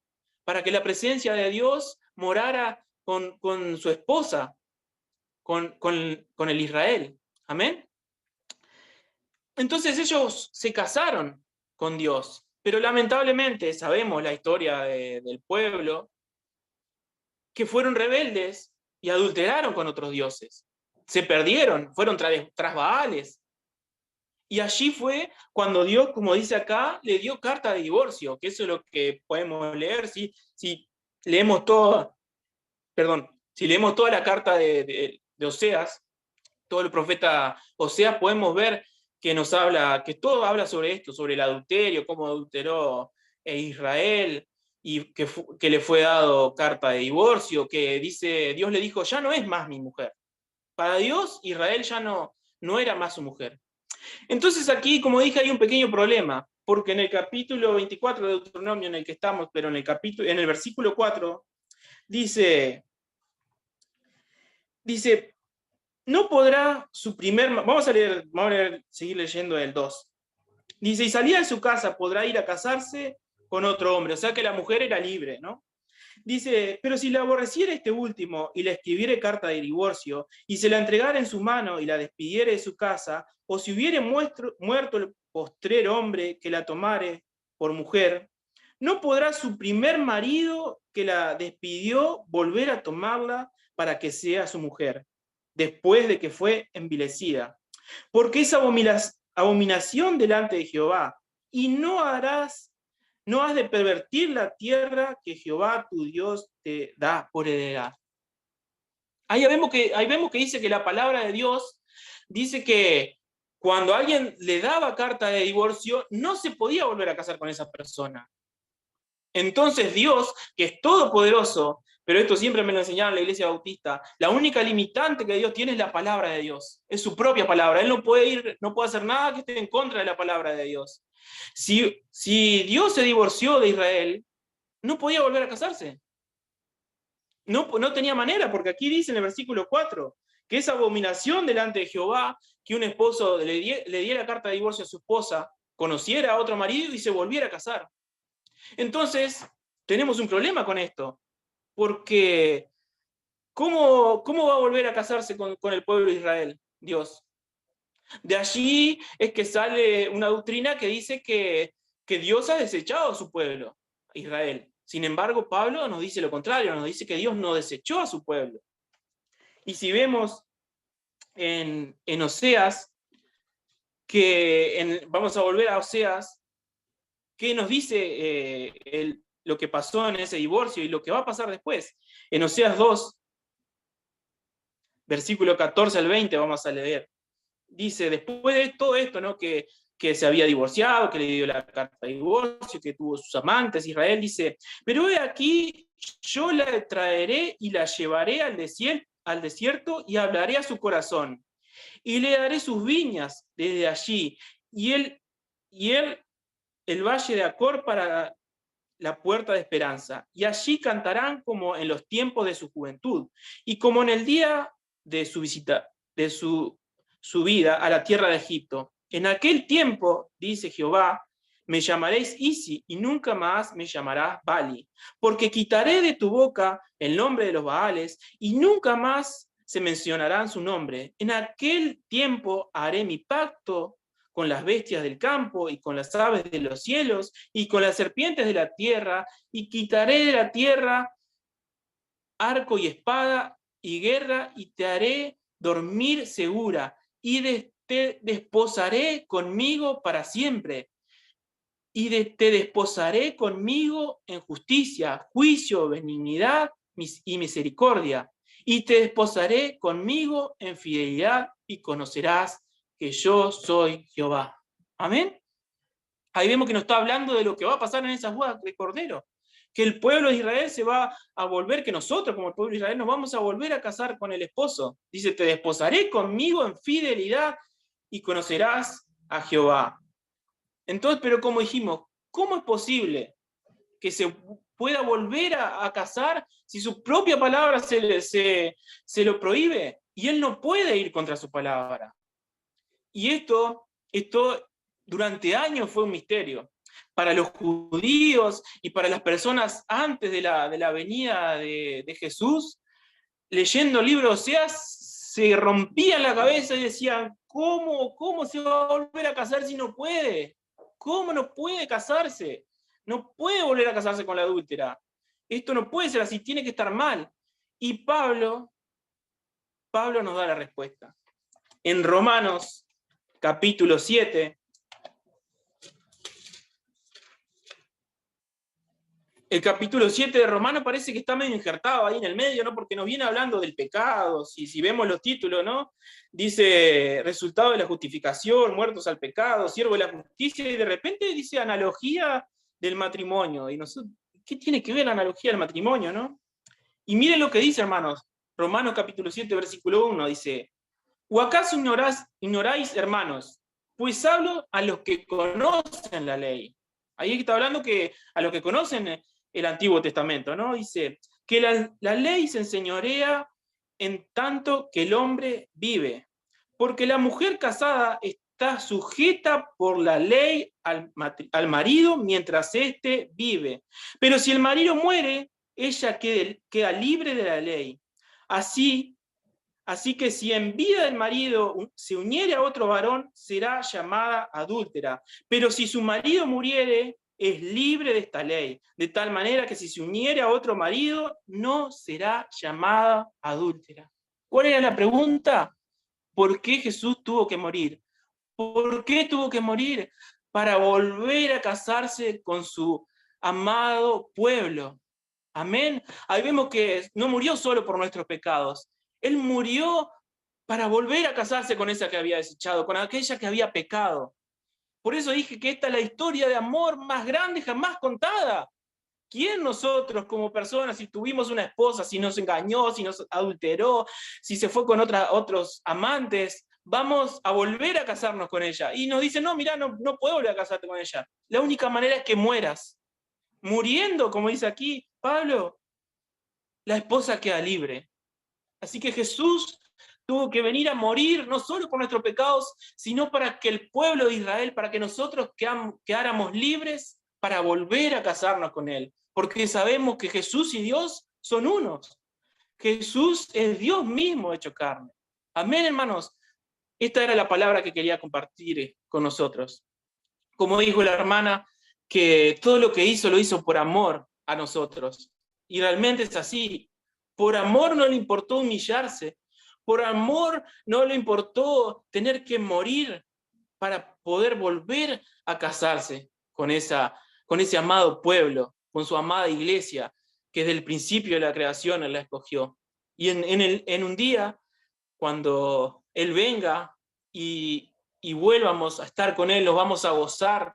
Speaker 4: para que la presencia de Dios morara con su esposa, con el Israel. Amén. Entonces ellos se casaron con Dios, pero lamentablemente sabemos la historia del pueblo, que fueron rebeldes y adulteraron con otros dioses. Se perdieron, fueron tras Baales. Y allí fue cuando Dios, como dice acá, le dio carta de divorcio, que eso es lo que podemos leer si leemos si leemos toda la carta de Oseas, todo el profeta Oseas, podemos ver que nos habla, que todo habla sobre esto, sobre el adulterio, cómo adulteró Israel, y que le fue dado carta de divorcio, que dice, Dios le dijo, ya no es más mi mujer. Para Dios, Israel ya no era más su mujer. Entonces aquí, como dije, hay un pequeño problema, porque en el capítulo 24 de Deuteronomio en el que estamos, pero en el versículo 4, dice, no podrá su primer... Vamos a seguir leyendo el 2. Dice, y salía de su casa, podrá ir a casarse con otro hombre, o sea que la mujer era libre, ¿no? Dice, pero si la aborreciera este último y le escribiere carta de divorcio y se la entregara en su mano y la despidiere de su casa, o si hubiere muerto el postrer hombre que la tomare por mujer, no podrá su primer marido que la despidió volver a tomarla para que sea su mujer, después de que fue envilecida. Porque es abominación delante de Jehová, y no has de pervertir la tierra que Jehová tu Dios te da por heredad. Ahí vemos que dice que la palabra de Dios dice que cuando alguien le daba carta de divorcio, no se podía volver a casar con esa persona. Entonces Dios, que es todopoderoso, pero esto siempre me lo enseñaron en la iglesia bautista, la única limitante que Dios tiene es la palabra de Dios, es su propia palabra. Él no puede hacer nada que esté en contra de la palabra de Dios. Si Dios se divorció de Israel, no podía volver a casarse. No tenía manera, porque aquí dice en el versículo 4, que es abominación delante de Jehová que un esposo le diera carta de divorcio a su esposa, conociera a otro marido y se volviera a casar. Entonces, tenemos un problema con esto, porque ¿cómo va a volver a casarse con el pueblo de Israel, Dios? De allí es que sale una doctrina que dice que Dios ha desechado a su pueblo, Israel. Sin embargo, Pablo nos dice lo contrario, nos dice que Dios no desechó a su pueblo. Y si vemos en Oseas, vamos a volver a Oseas, ¿qué nos dice lo que pasó en ese divorcio y lo que va a pasar después? En Oseas 2, versículo 14 al 20, vamos a leer. Dice, después de todo esto, ¿no? que se había divorciado, que le dio la carta de divorcio, que tuvo sus amantes, Israel dice, pero he aquí, yo la traeré y la llevaré al desierto y hablaré a su corazón, y le daré sus viñas desde allí, y él el valle de Acor para la puerta de esperanza, y allí cantarán como en los tiempos de su juventud, y como en el día de su visita, de su subida a la tierra de Egipto. En aquel tiempo, dice Jehová, me llamaréis Isi, y nunca más me llamarás Bali, porque quitaré de tu boca el nombre de los Baales, y nunca más se mencionarán su nombre. En aquel tiempo haré mi pacto con las bestias del campo, y con las aves de los cielos, y con las serpientes de la tierra, y quitaré de la tierra arco y espada y guerra, y te haré dormir segura, y te desposaré conmigo para siempre, y te desposaré conmigo en justicia, juicio, benignidad y misericordia, y te desposaré conmigo en fidelidad, y conocerás que yo soy Jehová. Amén. Ahí vemos que nos está hablando de lo que va a pasar en esas bodas de Cordero, que el pueblo de Israel se va a volver, que nosotros como el pueblo de Israel nos vamos a volver a casar con el esposo. Dice, te desposaré conmigo en fidelidad y conocerás a Jehová. Entonces, pero como dijimos, ¿cómo es posible que se pueda volver a casar si su propia palabra se lo prohíbe? Y él no puede ir contra su palabra. Y esto durante años fue un misterio. Para los judíos y para las personas antes de la venida de Jesús, leyendo el libro de Oseas, se rompían la cabeza y decían, ¿cómo se va a volver a casar si no puede? ¿Cómo no puede casarse? No puede volver a casarse con la adúltera. Esto no puede ser así, tiene que estar mal. Y Pablo nos da la respuesta. En Romanos capítulo 7, el capítulo 7 de Romanos parece que está medio injertado ahí en el medio, ¿no? Porque nos viene hablando del pecado, si vemos los títulos, ¿no? Dice, resultado de la justificación, muertos al pecado, siervo de la justicia, y de repente dice analogía del matrimonio. Y nosotros, ¿qué tiene que ver la analogía del matrimonio, no? Y miren lo que dice, hermanos. Romanos capítulo 7, versículo 1, dice, ¿o acaso ignoráis, hermanos? Pues hablo a los que conocen la ley. Ahí está hablando que a los que conocen el Antiguo Testamento, ¿no? Dice que la ley se enseñorea en tanto que el hombre vive, porque la mujer casada está sujeta por la ley al marido mientras éste vive. Pero si el marido muere, ella queda libre de la ley. Así que si en vida del marido se uniere a otro varón, será llamada adúltera. Pero si su marido muriere, es libre de esta ley, de tal manera que si se uniere a otro marido, no será llamada adúltera. ¿Cuál era la pregunta? ¿Por qué Jesús tuvo que morir? ¿Por qué tuvo que morir? Para volver a casarse con su amado pueblo. Amén. Ahí vemos que no murió solo por nuestros pecados. Él murió para volver a casarse con esa que había desechado, con aquella que había pecado. Por eso dije que esta es la historia de amor más grande jamás contada. ¿Quién nosotros como personas, si tuvimos una esposa, si nos engañó, si nos adulteró, si se fue con otros amantes, vamos a volver a casarnos con ella? Y nos dicen, no, mira, no puedo volver a casarte con ella. La única manera es que mueras. Muriendo, como dice aquí Pablo, la esposa queda libre. Así que Jesús tuvo que venir a morir, no solo por nuestros pecados, sino para que el pueblo de Israel, para que nosotros quedáramos libres para volver a casarnos con Él. Porque sabemos que Jesús y Dios son unos. Jesús es Dios mismo hecho carne. Amén, hermanos. Esta era la palabra que quería compartir con nosotros. Como dijo la hermana, que todo lo que hizo lo hizo por amor a nosotros. Y realmente es así. Por amor no le importó humillarse. Por amor no le importó tener que morir para poder volver a casarse con ese amado pueblo, con su amada iglesia, que desde el principio de la creación Él la escogió. Y en un día, cuando Él venga y vuelvamos a estar con Él, nos vamos a gozar,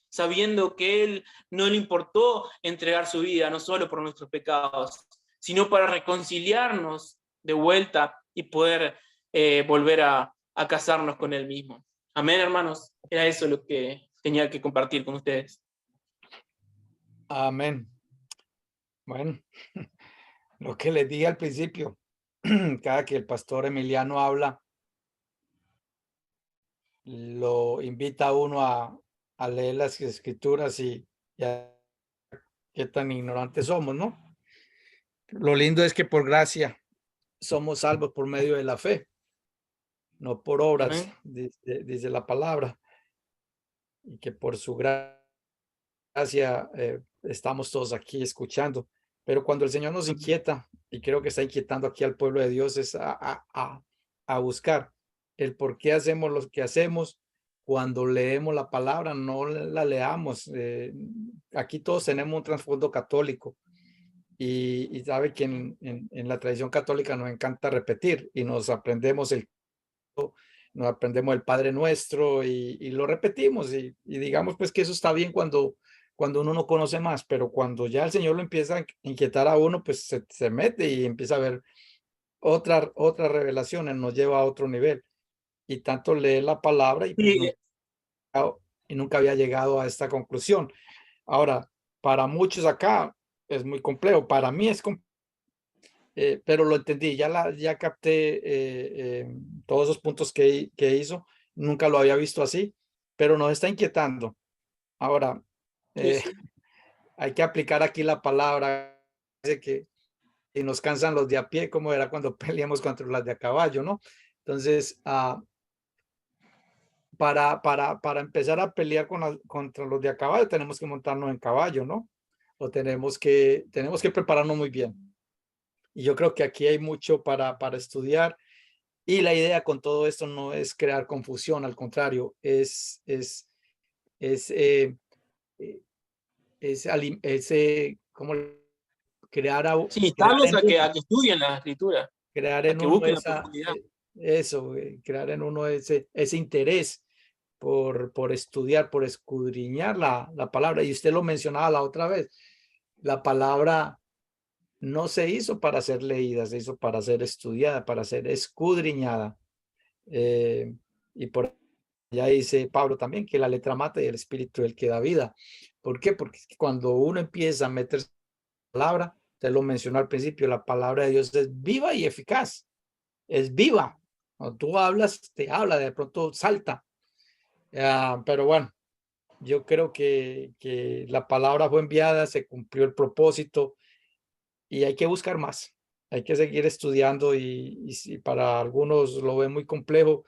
Speaker 4: sabiendo que Él no le importó entregar su vida, no solo por nuestros pecados, sino para reconciliarnos de vuelta y poder volver a casarnos con Él mismo. Amén, hermanos. Era eso lo que tenía que compartir con ustedes.
Speaker 3: Amén. Bueno, lo que les dije al principio, cada que el pastor Emiliano habla, lo invita a uno a leer las escrituras y ya qué tan ignorantes somos, ¿no? Lo lindo es que por gracia somos salvos por medio de la fe, no por obras, dice la palabra, y que por su gracia estamos todos aquí escuchando. Pero cuando el Señor nos inquieta, y creo que está inquietando aquí al pueblo de Dios, es a buscar el por qué hacemos lo que hacemos. Cuando leemos la palabra, no la leamos. Aquí todos tenemos un trasfondo católico y sabe que en la tradición católica nos encanta repetir y nos aprendemos el Padre Nuestro y lo repetimos y digamos pues que eso está bien cuando uno no conoce más, pero cuando ya el Señor lo empieza a inquietar a uno, pues se mete y empieza a ver otras revelaciones, nos lleva a otro nivel. Y tanto lee la palabra y, pues, nunca había llegado a esta conclusión. Ahora, para muchos acá es muy complejo, para mí es complejo, pero lo entendí, ya capté todos esos puntos que hizo, nunca lo había visto así, pero nos está inquietando. Ahora, hay que aplicar aquí la palabra que y nos cansan los de a pie, como era cuando peleamos contra las de a caballo, ¿no? Entonces, para empezar a pelear contra los de a caballo, tenemos que montarnos en caballo, ¿no? O tenemos que prepararnos muy bien. Y yo creo que aquí hay mucho para estudiar. Y la idea con todo esto no es crear confusión, al contrario, es como crear
Speaker 4: instamos a que estudien la escritura,
Speaker 3: crear
Speaker 4: a
Speaker 3: en
Speaker 4: que
Speaker 3: uno
Speaker 4: busquen la profundidad.
Speaker 3: crear en uno ese interés por estudiar, por escudriñar la palabra. Y usted lo mencionaba la otra vez, la palabra no se hizo para ser leída, se hizo para ser estudiada, para ser escudriñada. Y por allá dice Pablo también que la letra mata y el espíritu el que da vida. ¿Por qué? Porque cuando uno empieza a meterse en la palabra, usted lo mencionó al principio, la palabra de Dios es viva y eficaz. Es viva. Cuando tú hablas, te habla, de pronto salta. Pero bueno, yo creo que la palabra fue enviada, se cumplió el propósito y hay que buscar más. Hay que seguir estudiando y si para algunos lo ven muy complejo,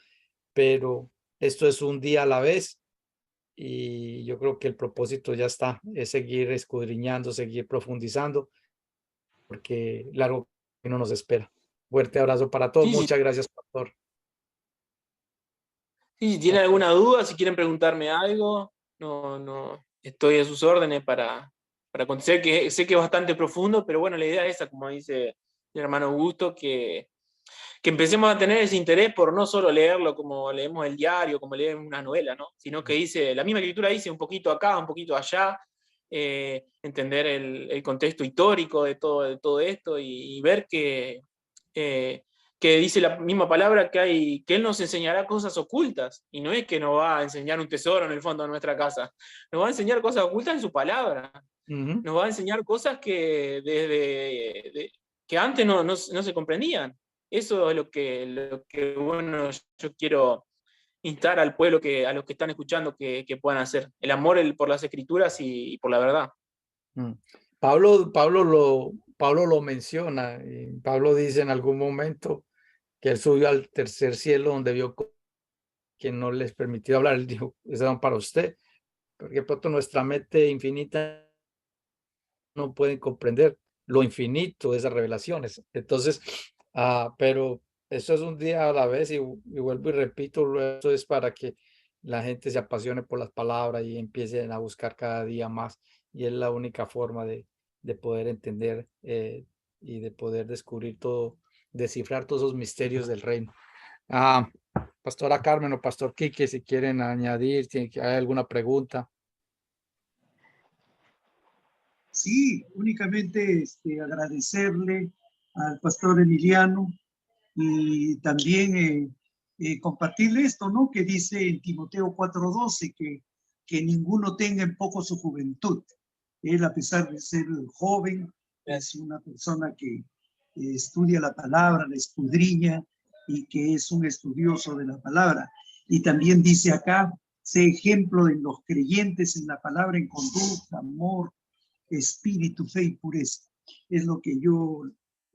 Speaker 3: pero esto es un día a la vez y yo creo que el propósito ya está, es seguir escudriñando, seguir profundizando, porque largo camino nos espera. Fuerte abrazo para todos. Muchas gracias, pastor.
Speaker 4: Si tienen alguna duda, si quieren preguntarme algo, no estoy a sus órdenes para contestar, que sé que es bastante profundo, pero bueno, la idea es esa, como dice el hermano Augusto, que empecemos a tener ese interés por no solo leerlo como leemos el diario, como leemos una novela, ¿no? Sino que dice, la misma escritura dice un poquito acá, un poquito allá, entender el contexto histórico de todo esto y ver que dice la misma palabra que Él nos enseñará cosas ocultas, y no es que nos va a enseñar un tesoro en el fondo de nuestra casa, nos va a enseñar cosas ocultas en su palabra, nos va a enseñar cosas que que antes no se comprendían. Eso es lo que bueno, yo quiero instar al pueblo, a los que están escuchando, que puedan hacer. El amor por las escrituras y por la verdad.
Speaker 3: Pablo lo menciona, y Pablo dice en algún momento que él subió al tercer cielo donde vio que no les permitió hablar. Él dijo, eso van para usted, porque pronto nuestra mente infinita no puede comprender lo infinito de esas revelaciones. Entonces, pero eso es un día a la vez, y vuelvo y repito, eso es para que la gente se apasione por las palabras y empiecen a buscar cada día más, y es la única forma de poder entender y de poder descubrir todo, descifrar todos esos misterios del reino. Pastora Carmen o Pastor Quique, si quieren añadir, ¿hay alguna pregunta?
Speaker 1: Sí, únicamente agradecerle al pastor Emiliano y también compartirle esto, ¿no? Que dice en Timoteo 4:12 que ninguno tenga en poco su juventud. Él, a pesar de ser joven, es una persona que estudia la palabra, la escudriña y que es un estudioso de la palabra. Y también dice acá, sé ejemplo en los creyentes en la palabra, en conducta, amor, espíritu, fe y pureza. Es lo que yo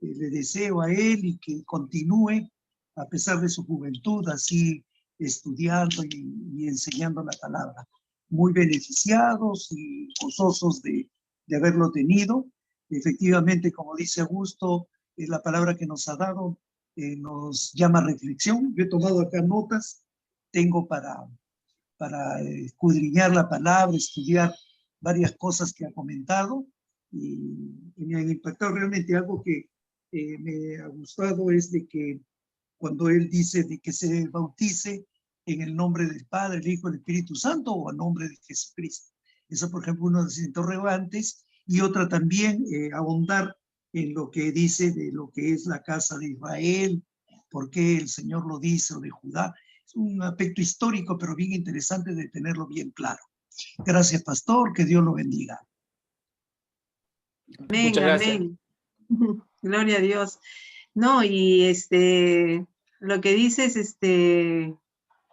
Speaker 1: le deseo a él, y que continúe a pesar de su juventud, así estudiando y enseñando la palabra. Muy beneficiados y gozosos de haberlo tenido. Efectivamente, como dice Augusto, la palabra que nos ha dado nos llama a reflexión. Yo he tomado acá notas, tengo para escudriñar la palabra, estudiar varias cosas que ha comentado, y me han impactado realmente. Algo que me ha gustado es de que cuando él dice de que se bautice en el nombre del Padre, el Hijo y el Espíritu Santo, o a nombre de Jesucristo. Eso, por ejemplo, uno de los interrogantes. Y otra también, ahondar en lo que dice de lo que es la casa de Israel, por qué el Señor lo dice, o de Judá. Es un aspecto histórico, pero bien interesante de tenerlo bien claro. Gracias, pastor, que Dios lo bendiga.
Speaker 2: Amén,
Speaker 4: Muchas gracias.
Speaker 2: amén. Gloria a Dios. No, y lo que dices,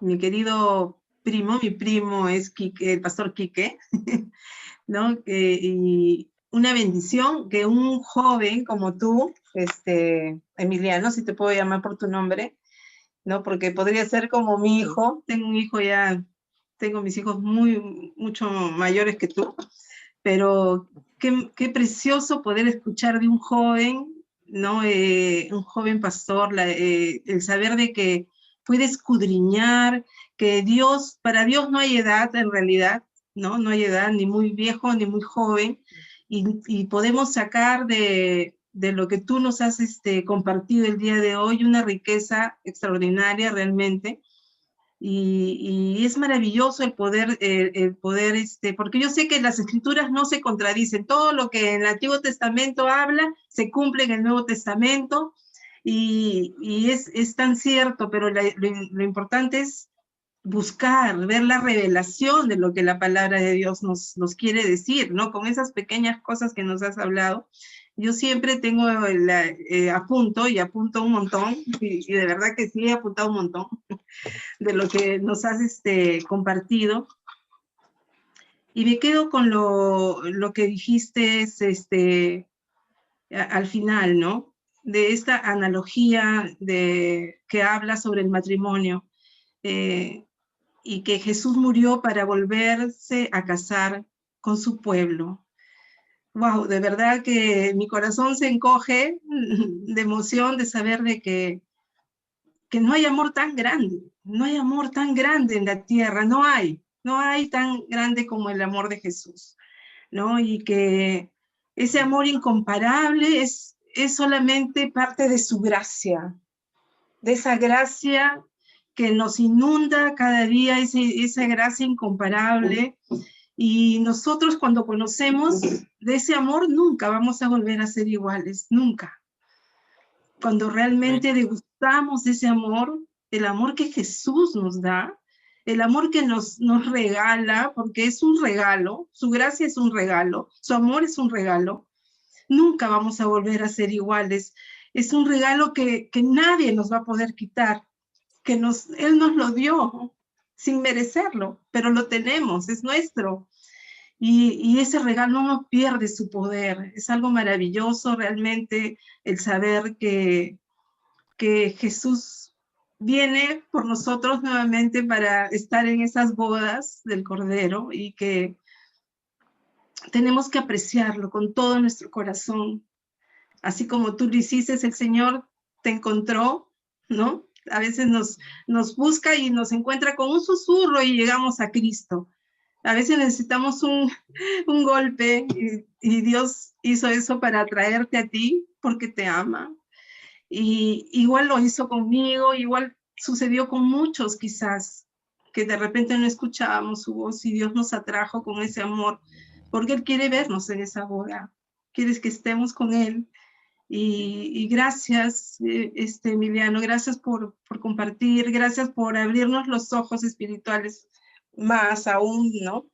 Speaker 2: mi querido primo, mi primo es Quique, el pastor Quique, ¿no? Y una bendición que un joven como tú, Emiliano, si te puedo llamar por tu nombre, ¿no? Porque podría ser como mi hijo. Tengo un hijo ya, tengo mis hijos mucho mayores que tú, pero qué precioso poder escuchar de un joven, ¿no? Un joven pastor, el saber de que puede escudriñar, que para Dios no hay edad en realidad, ¿no? No hay edad, ni muy viejo ni muy joven, y podemos sacar de lo que tú nos has compartido el día de hoy una riqueza extraordinaria realmente. Y es maravilloso el poder, porque yo sé que las escrituras no se contradicen. Todo lo que en el Antiguo Testamento habla se cumple en el Nuevo Testamento, y es tan cierto, pero lo importante es buscar, ver la revelación de lo que la palabra de Dios nos quiere decir, ¿no? Con esas pequeñas cosas que nos has hablado. Yo siempre tengo apunto un montón, y de verdad que sí he apuntado un montón de lo que nos has compartido. Y me quedo con lo que dijiste al final, ¿no? De esta analogía que habla sobre el matrimonio, y que Jesús murió para volverse a casar con su pueblo. Wow, de verdad que mi corazón se encoge de emoción de saber de que no hay amor tan grande, no hay amor tan grande en la tierra, no hay tan grande como el amor de Jesús, ¿no? Y que ese amor incomparable es solamente parte de su gracia, de esa gracia que nos inunda cada día, esa gracia incomparable, Y nosotros cuando conocemos de ese amor, nunca vamos a volver a ser iguales, nunca. Cuando realmente degustamos de ese amor, el amor que Jesús nos da, el amor que nos regala, porque es un regalo, su gracia es un regalo, su amor es un regalo, nunca vamos a volver a ser iguales. Es un regalo que nadie nos va a poder quitar, que Él nos lo dio sin merecerlo, pero lo tenemos, es nuestro. Y ese regalo no pierde su poder. Es algo maravilloso realmente el saber que Jesús viene por nosotros nuevamente para estar en esas bodas del Cordero y que tenemos que apreciarlo con todo nuestro corazón. Así como tú lo hiciste, el Señor te encontró, ¿no? A veces nos busca y nos encuentra con un susurro y llegamos a Cristo. A veces necesitamos un golpe y Dios hizo eso para atraerte a ti porque te ama. Y igual lo hizo conmigo, igual sucedió con muchos quizás, que de repente no escuchábamos su voz y Dios nos atrajo con ese amor, porque Él quiere vernos en esa boda, quiere que estemos con Él. Y gracias, Emiliano, gracias por compartir, gracias por abrirnos los ojos espirituales más aún, ¿no?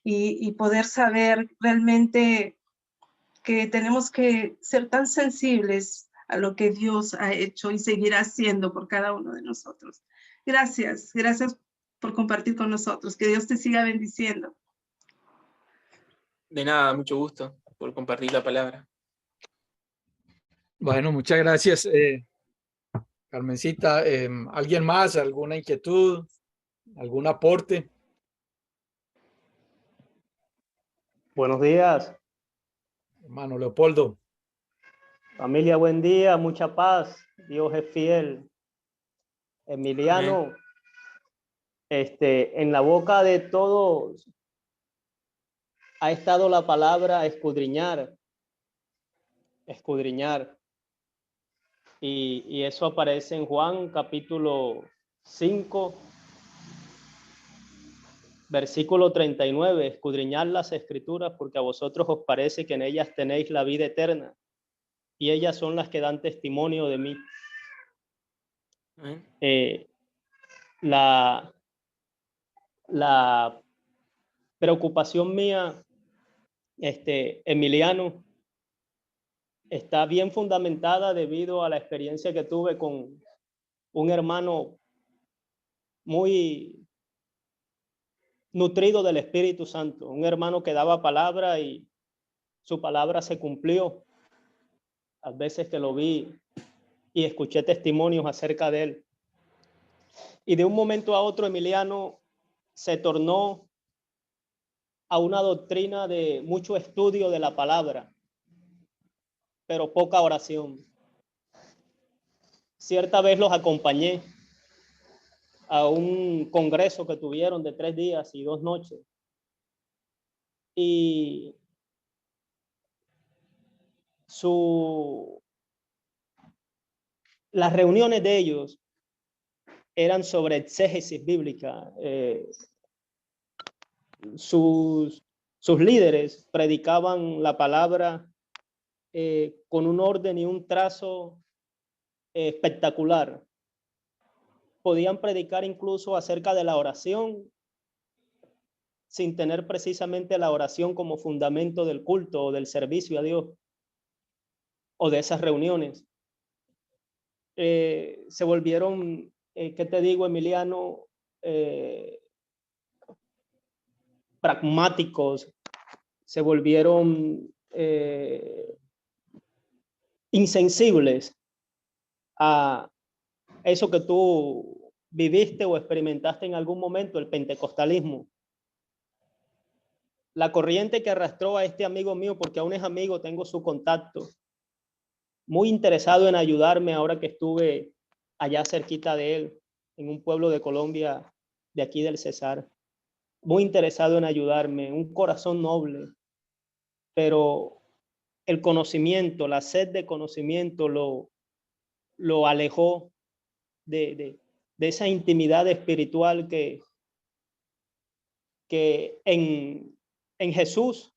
Speaker 2: Y poder saber realmente que tenemos que ser tan sensibles a lo que Dios ha hecho y seguirá haciendo por cada uno de nosotros. Gracias, gracias por compartir con nosotros. Que Dios te siga bendiciendo.
Speaker 4: De nada, mucho gusto por compartir la palabra.
Speaker 3: Bueno, muchas gracias, Carmencita. ¿Alguien más? ¿Alguna inquietud? ¿Algún aporte?
Speaker 5: Buenos días,
Speaker 3: Hermano Leopoldo.
Speaker 5: familia, buen día, mucha paz, Dios es fiel. Emiliano, en la boca de todos ha estado la palabra escudriñar, escudriñar. Y eso aparece en Juan capítulo 5, versículo 39, escudriñar las escrituras porque a vosotros os parece que en ellas tenéis la vida eterna y ellas son las que dan testimonio de mí. La preocupación mía, Emiliano, está bien fundamentada debido a la experiencia que tuve con un hermano muy nutrido del Espíritu Santo, un hermano que daba palabra y su palabra se cumplió. A veces que lo vi y escuché testimonios acerca de él. Y de un momento a otro, Emiliano se tornó a una doctrina de mucho estudio de la palabra, pero poca oración. Cierta vez los acompañé a un congreso que tuvieron de 3 días y 2 noches. Y las reuniones de ellos eran sobre exégesis bíblica. Sus líderes predicaban la palabra con un orden y un trazo espectacular. Podían predicar incluso acerca de la oración sin tener precisamente la oración como fundamento del culto o del servicio a Dios o de esas reuniones. Se volvieron, ¿qué te digo, Emiliano? Pragmáticos, se volvieron insensibles a eso que tú viviste o experimentaste en algún momento, el pentecostalismo. La corriente que arrastró a este amigo mío, porque aún es amigo, tengo su contacto, muy interesado en ayudarme ahora que estuve allá cerquita de él, en un pueblo de Colombia, de aquí del Cesar. Muy interesado en ayudarme, un corazón noble, pero el conocimiento, la sed de conocimiento lo alejó de esa intimidad espiritual que en en Jesús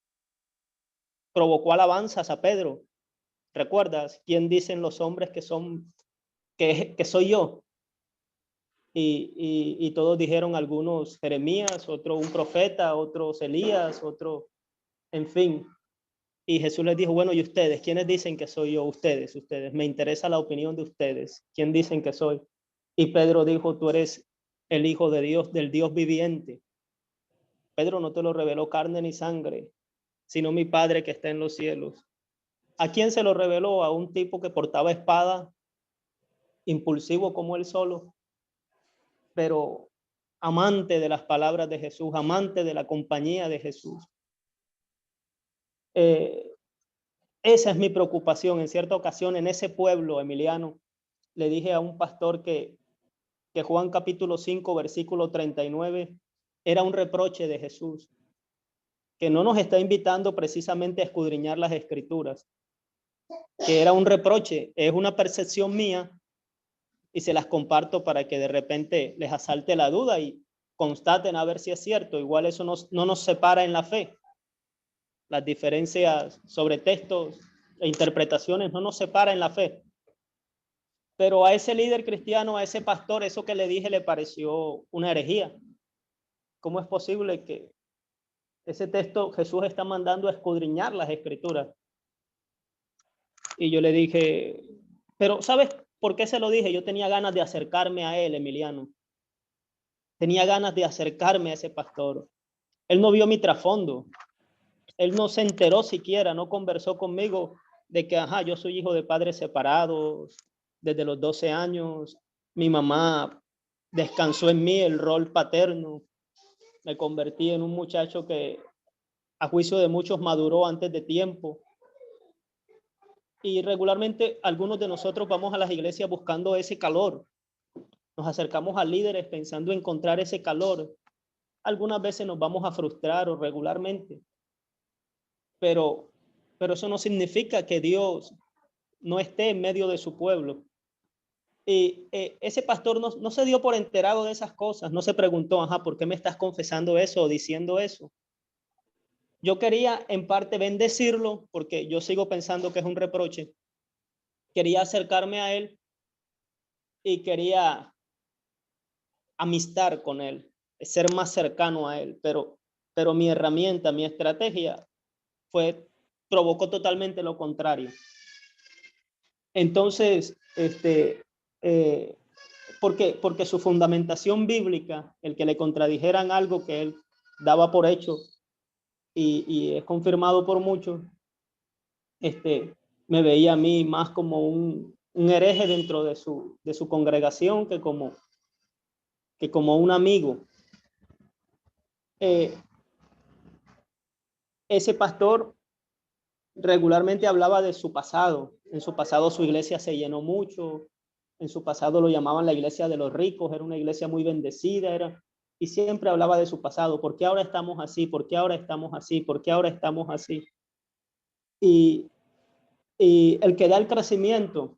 Speaker 5: provocó alabanzas a Pedro. ¿Recuerdas quién dicen los hombres que soy yo? Y todos dijeron, algunos Jeremías, otro un profeta, otros Elías, otro, en fin. Y Jesús les dijo, bueno, ¿y ustedes? ¿Quiénes dicen que soy yo? Ustedes. Me interesa la opinión de ustedes. ¿Quién dicen que soy? Y Pedro dijo, tú eres el Hijo de Dios, del Dios viviente. Pedro, no te lo reveló carne ni sangre, sino mi Padre que está en los cielos. ¿A quién se lo reveló? A un tipo que portaba espada, impulsivo como él solo, pero amante de las palabras de Jesús, amante de la compañía de Jesús. Esa es mi preocupación. En cierta ocasión, en ese pueblo, Emiliano, le dije a un pastor que Juan capítulo 5, versículo 39, era un reproche de Jesús, que no nos está invitando precisamente a escudriñar las escrituras, que era un reproche, es una percepción mía, y se las comparto para que de repente les asalte la duda y constaten a ver si es cierto. Igual eso no nos separa en la fe. Las diferencias sobre textos e interpretaciones no nos separa en la fe. Pero a ese líder cristiano, a ese pastor, eso que le dije le pareció una herejía. ¿Cómo es posible que ese texto Jesús está mandando a escudriñar las escrituras? Y yo le dije, pero ¿sabes por qué se lo dije? Yo tenía ganas de acercarme a él, Emiliano. Tenía ganas de acercarme a ese pastor. Él no vio mi trasfondo. Él no se enteró siquiera, no conversó conmigo de que, yo soy hijo de padres separados desde los 12 años. Mi mamá descansó en mí el rol paterno. Me convertí en un muchacho que a juicio de muchos maduró antes de tiempo. Y regularmente algunos de nosotros vamos a las iglesias buscando ese calor. Nos acercamos a líderes pensando encontrar ese calor. Algunas veces nos vamos a frustrar, o regularmente. Pero eso no significa que Dios no esté en medio de su pueblo. Y ese pastor no se dio por enterado de esas cosas. No se preguntó, ¿por qué me estás confesando eso o diciendo eso? Yo quería en parte bendecirlo, porque yo sigo pensando que es un reproche. Quería acercarme a él y quería amistar con él, ser más cercano a él, pero mi herramienta, mi estrategia provocó totalmente lo contrario. Entonces, porque su fundamentación bíblica, el que le contradijeran algo que él daba por hecho y es confirmado por muchos, me veía a mí más como un hereje dentro de su congregación que como un amigo. Ese pastor regularmente hablaba de su pasado. En su pasado su iglesia se llenó mucho. En su pasado lo llamaban la iglesia de los ricos. Era una iglesia muy bendecida. Y siempre hablaba de su pasado. ¿Por qué ahora estamos así? ¿Por qué ahora estamos así? ¿Por qué ahora estamos así? Y el que da el crecimiento,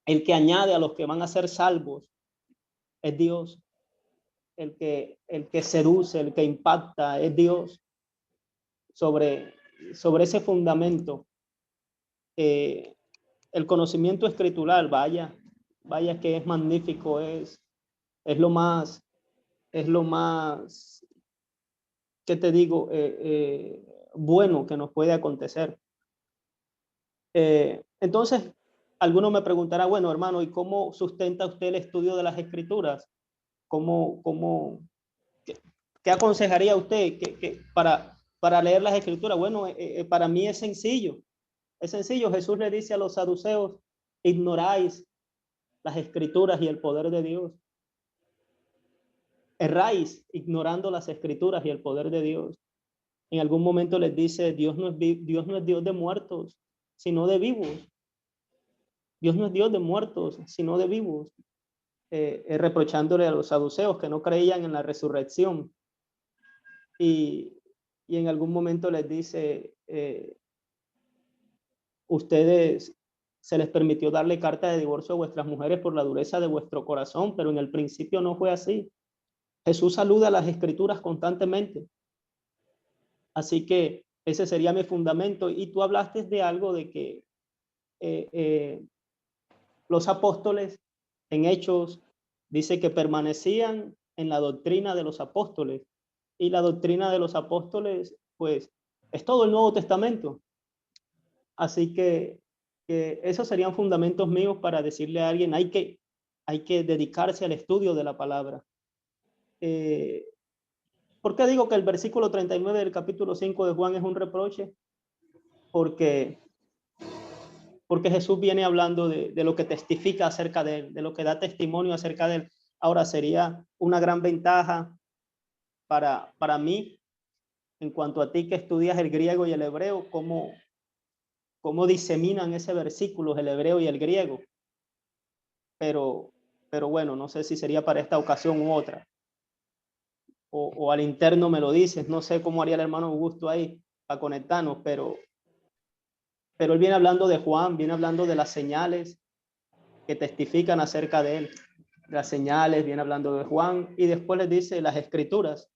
Speaker 5: el que añade a los que van a ser salvos, es Dios. El que seduce, el que impacta, es Dios. Sobre ese fundamento, el conocimiento escritural, vaya que es magnífico, es lo más, ¿qué te digo? Bueno que nos puede acontecer. Entonces, alguno me preguntará, bueno, hermano, ¿y cómo sustenta usted el estudio de las escrituras? ¿Qué aconsejaría usted para leer las escrituras? Bueno, para mí es sencillo. Es sencillo. Jesús le dice a los saduceos, ignoráis las escrituras y el poder de Dios. Erráis ignorando las escrituras y el poder de Dios. En algún momento les dice, Dios no es Dios de muertos, sino de vivos. Dios no es Dios de muertos, sino de vivos. Reprochándole a los saduceos que no creían en la resurrección. Y en algún momento les dice, ustedes se les permitió darle carta de divorcio a vuestras mujeres por la dureza de vuestro corazón, pero en el principio no fue así. Jesús saluda las escrituras constantemente. Así que ese sería mi fundamento. Y tú hablaste de algo de que los apóstoles en Hechos dice que permanecían en la doctrina de los apóstoles. Y la doctrina de los apóstoles, pues, es todo el Nuevo Testamento. Así que esos serían fundamentos míos para decirle a alguien, hay que dedicarse al estudio de la palabra. ¿Por qué digo que el versículo 39 del capítulo 5 de Juan es un reproche? Porque Jesús viene hablando de lo que testifica acerca de él, de lo que da testimonio acerca de él. Ahora sería una gran ventaja para mí, en cuanto a ti que estudias el griego y el hebreo, cómo diseminan ese versículo, el hebreo y el griego. Pero bueno, no sé si sería para esta ocasión u otra. O al interno me lo dices, no sé cómo haría el hermano Augusto ahí para conectarnos, pero él viene hablando de Juan, viene hablando de las señales que testifican acerca de él. Las señales, viene hablando de Juan, y después les dice, las escrituras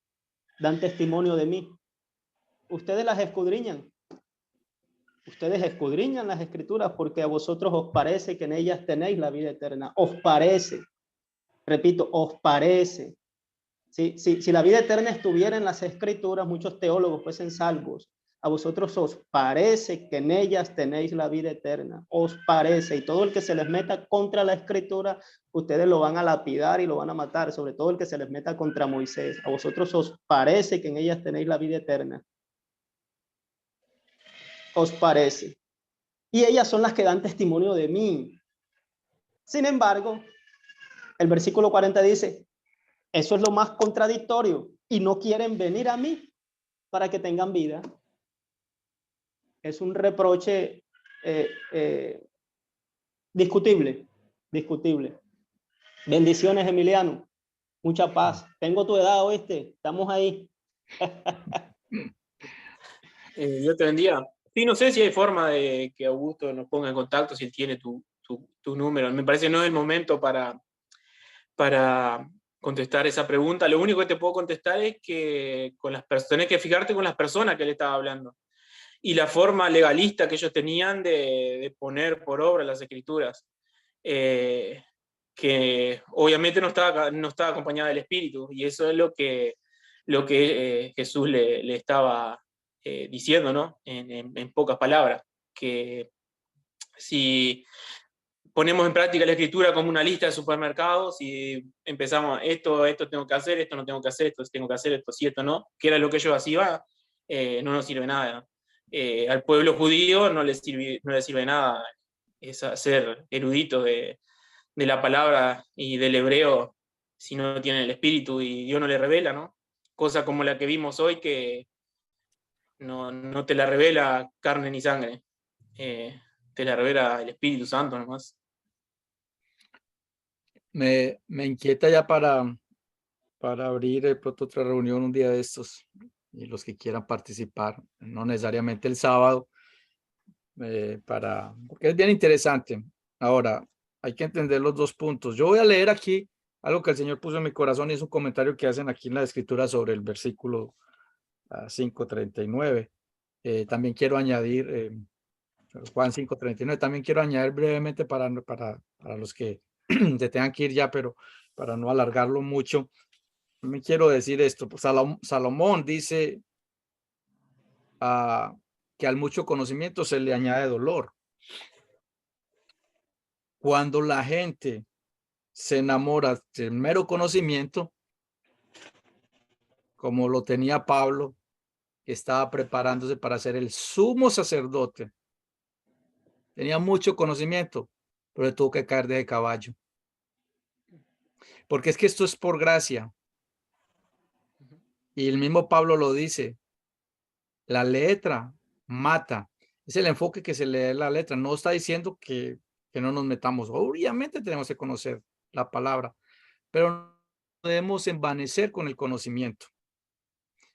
Speaker 5: dan testimonio de mí. Ustedes las escudriñan. Ustedes escudriñan las escrituras porque a vosotros os parece que en ellas tenéis la vida eterna. Os parece. Repito, os parece. Si la vida eterna estuviera en las escrituras, muchos teólogos fuesen salvos. A vosotros os parece que en ellas tenéis la vida eterna. Os parece. Y todo el que se les meta contra la escritura, ustedes lo van a lapidar y lo van a matar. Sobre todo el que se les meta contra Moisés. A vosotros os parece que en ellas tenéis la vida eterna. Os parece. Y ellas son las que dan testimonio de mí. Sin embargo, el versículo 40 dice, eso es lo más contradictorio y no quieren venir a mí para que tengan vida. Es un reproche discutible. Bendiciones, Emiliano. Mucha paz. Tengo tu edad, ¿oíste? Estamos ahí.
Speaker 4: Dios te bendiga. Sí, no sé si hay forma de que Augusto nos ponga en contacto, si él tiene tu número. Me parece que no es el momento para contestar esa pregunta. Lo único que te puedo contestar es que tenés que fijarte con las personas que él estaba hablando y la forma legalista que ellos tenían de poner por obra las escrituras, que obviamente no estaba acompañada del Espíritu, y eso es lo que Jesús le estaba diciendo, ¿no? En pocas palabras, que si ponemos en práctica la escritura como una lista de supermercados y empezamos, esto tengo que hacer, esto no tengo que hacer, esto tengo que hacer, esto sí, esto no, que era lo que ellos hacían, no nos sirve nada. Al pueblo judío no le sirve nada ser erudito de la palabra y del hebreo si no tienen el espíritu y Dios no le revela, ¿no? Cosa como la que vimos hoy, que no te la revela carne ni sangre, te la revela el Espíritu Santo nomás.
Speaker 3: Me inquieta ya para abrir pronto otra reunión un día de estos, y los que quieran participar, no necesariamente el sábado, porque es bien interesante. Ahora, hay que entender los dos puntos. Yo voy a leer aquí algo que el Señor puso en mi corazón, y es un comentario que hacen aquí en la escritura sobre el versículo 5:39. También quiero añadir Juan 5:39. También quiero añadir brevemente para los que se tengan que ir ya, pero para no alargarlo mucho, me quiero decir esto. Pues Salomón dice que al mucho conocimiento se le añade dolor. Cuando la gente se enamora del mero conocimiento, como lo tenía Pablo, que estaba preparándose para ser el sumo sacerdote, tenía mucho conocimiento, pero tuvo que caer de caballo. Porque es que esto es por gracia. Y el mismo Pablo lo dice, la letra mata. Es el enfoque que se le da a la letra. No está diciendo que no nos metamos. Obviamente tenemos que conocer la palabra, pero no podemos envanecer con el conocimiento.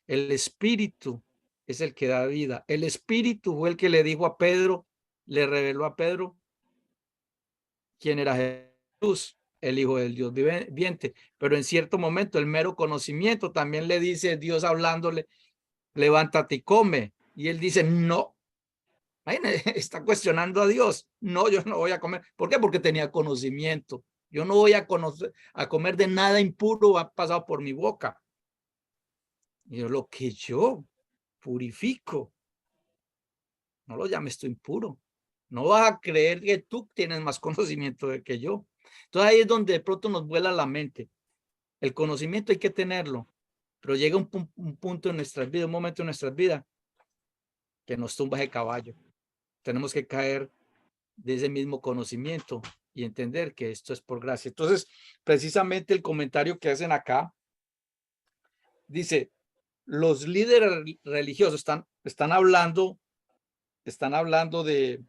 Speaker 3: El Espíritu es el que da vida. El Espíritu fue el que le dijo a Pedro, le reveló a Pedro quién era Jesús, el Hijo del Dios viviente. Pero en cierto momento el mero conocimiento también le dice Dios hablándole, levántate y come. Y él dice, no. Está cuestionando a Dios. No, yo no voy a comer. ¿Por qué? Porque tenía conocimiento. Yo no voy a comer de nada impuro ha pasado por mi boca. Y yo, lo que yo purifico, no lo llames tú impuro. No vas a creer que tú tienes más conocimiento que yo. Entonces ahí es donde de pronto nos vuela la mente. El conocimiento hay que tenerlo, pero llega un punto en nuestras vidas, un momento en nuestras vidas que nos tumba ese caballo. Tenemos que caer de ese mismo conocimiento y entender que esto es por gracia. Entonces, precisamente el comentario que hacen acá dice, los líderes religiosos están hablando del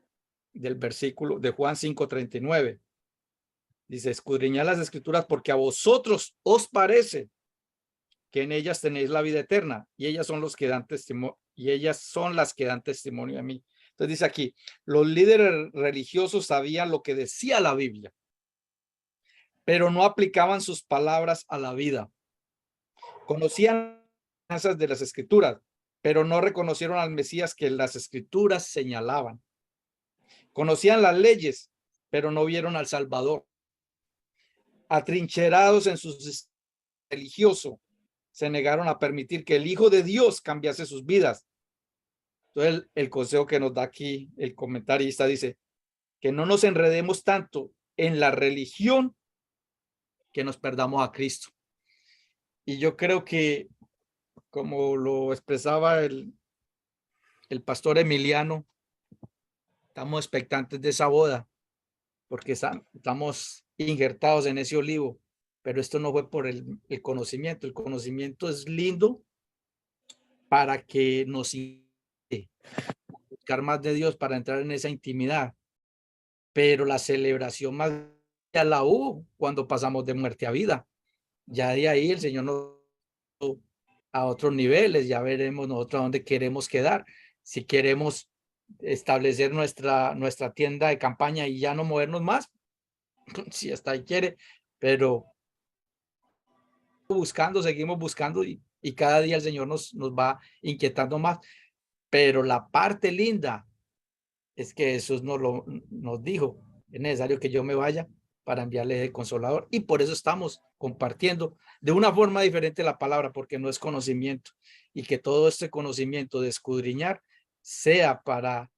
Speaker 3: versículo de Juan 5:39. Dice, escudriñad las escrituras porque a vosotros os parece que en ellas tenéis la vida eterna y ellas son los que dan testimonio y ellas son las que dan testimonio a mí. Entonces dice aquí, los líderes religiosos sabían lo que decía la Biblia, pero no aplicaban sus palabras a la vida. Conocían las de las escrituras, pero no reconocieron al Mesías que las escrituras señalaban. Conocían las leyes, pero no vieron al Salvador. Atrincherados en su religioso, se negaron a permitir que el Hijo de Dios cambiase sus vidas. Entonces, el consejo que nos da aquí el comentarista dice que no nos enredemos tanto en la religión que nos perdamos a Cristo. Y yo creo que, como lo expresaba el pastor Emiliano, estamos expectantes de esa boda, porque estamos injertados en ese olivo, pero esto no fue por el conocimiento. El conocimiento es lindo para que nos buscar más de Dios, para entrar en esa intimidad, pero la celebración más ya la hubo cuando pasamos de muerte a vida. Ya de ahí el Señor nos a otros niveles, ya veremos nosotros a dónde queremos quedar. Si queremos establecer nuestra tienda de campaña y ya no movernos más, si hasta ahí quiere, pero seguimos buscando y cada día el Señor nos va inquietando más. Pero la parte linda es que Jesús nos dijo, es necesario que yo me vaya para enviarle el Consolador, y por eso estamos compartiendo de una forma diferente la palabra, porque no es conocimiento, y que todo este conocimiento de escudriñar sea para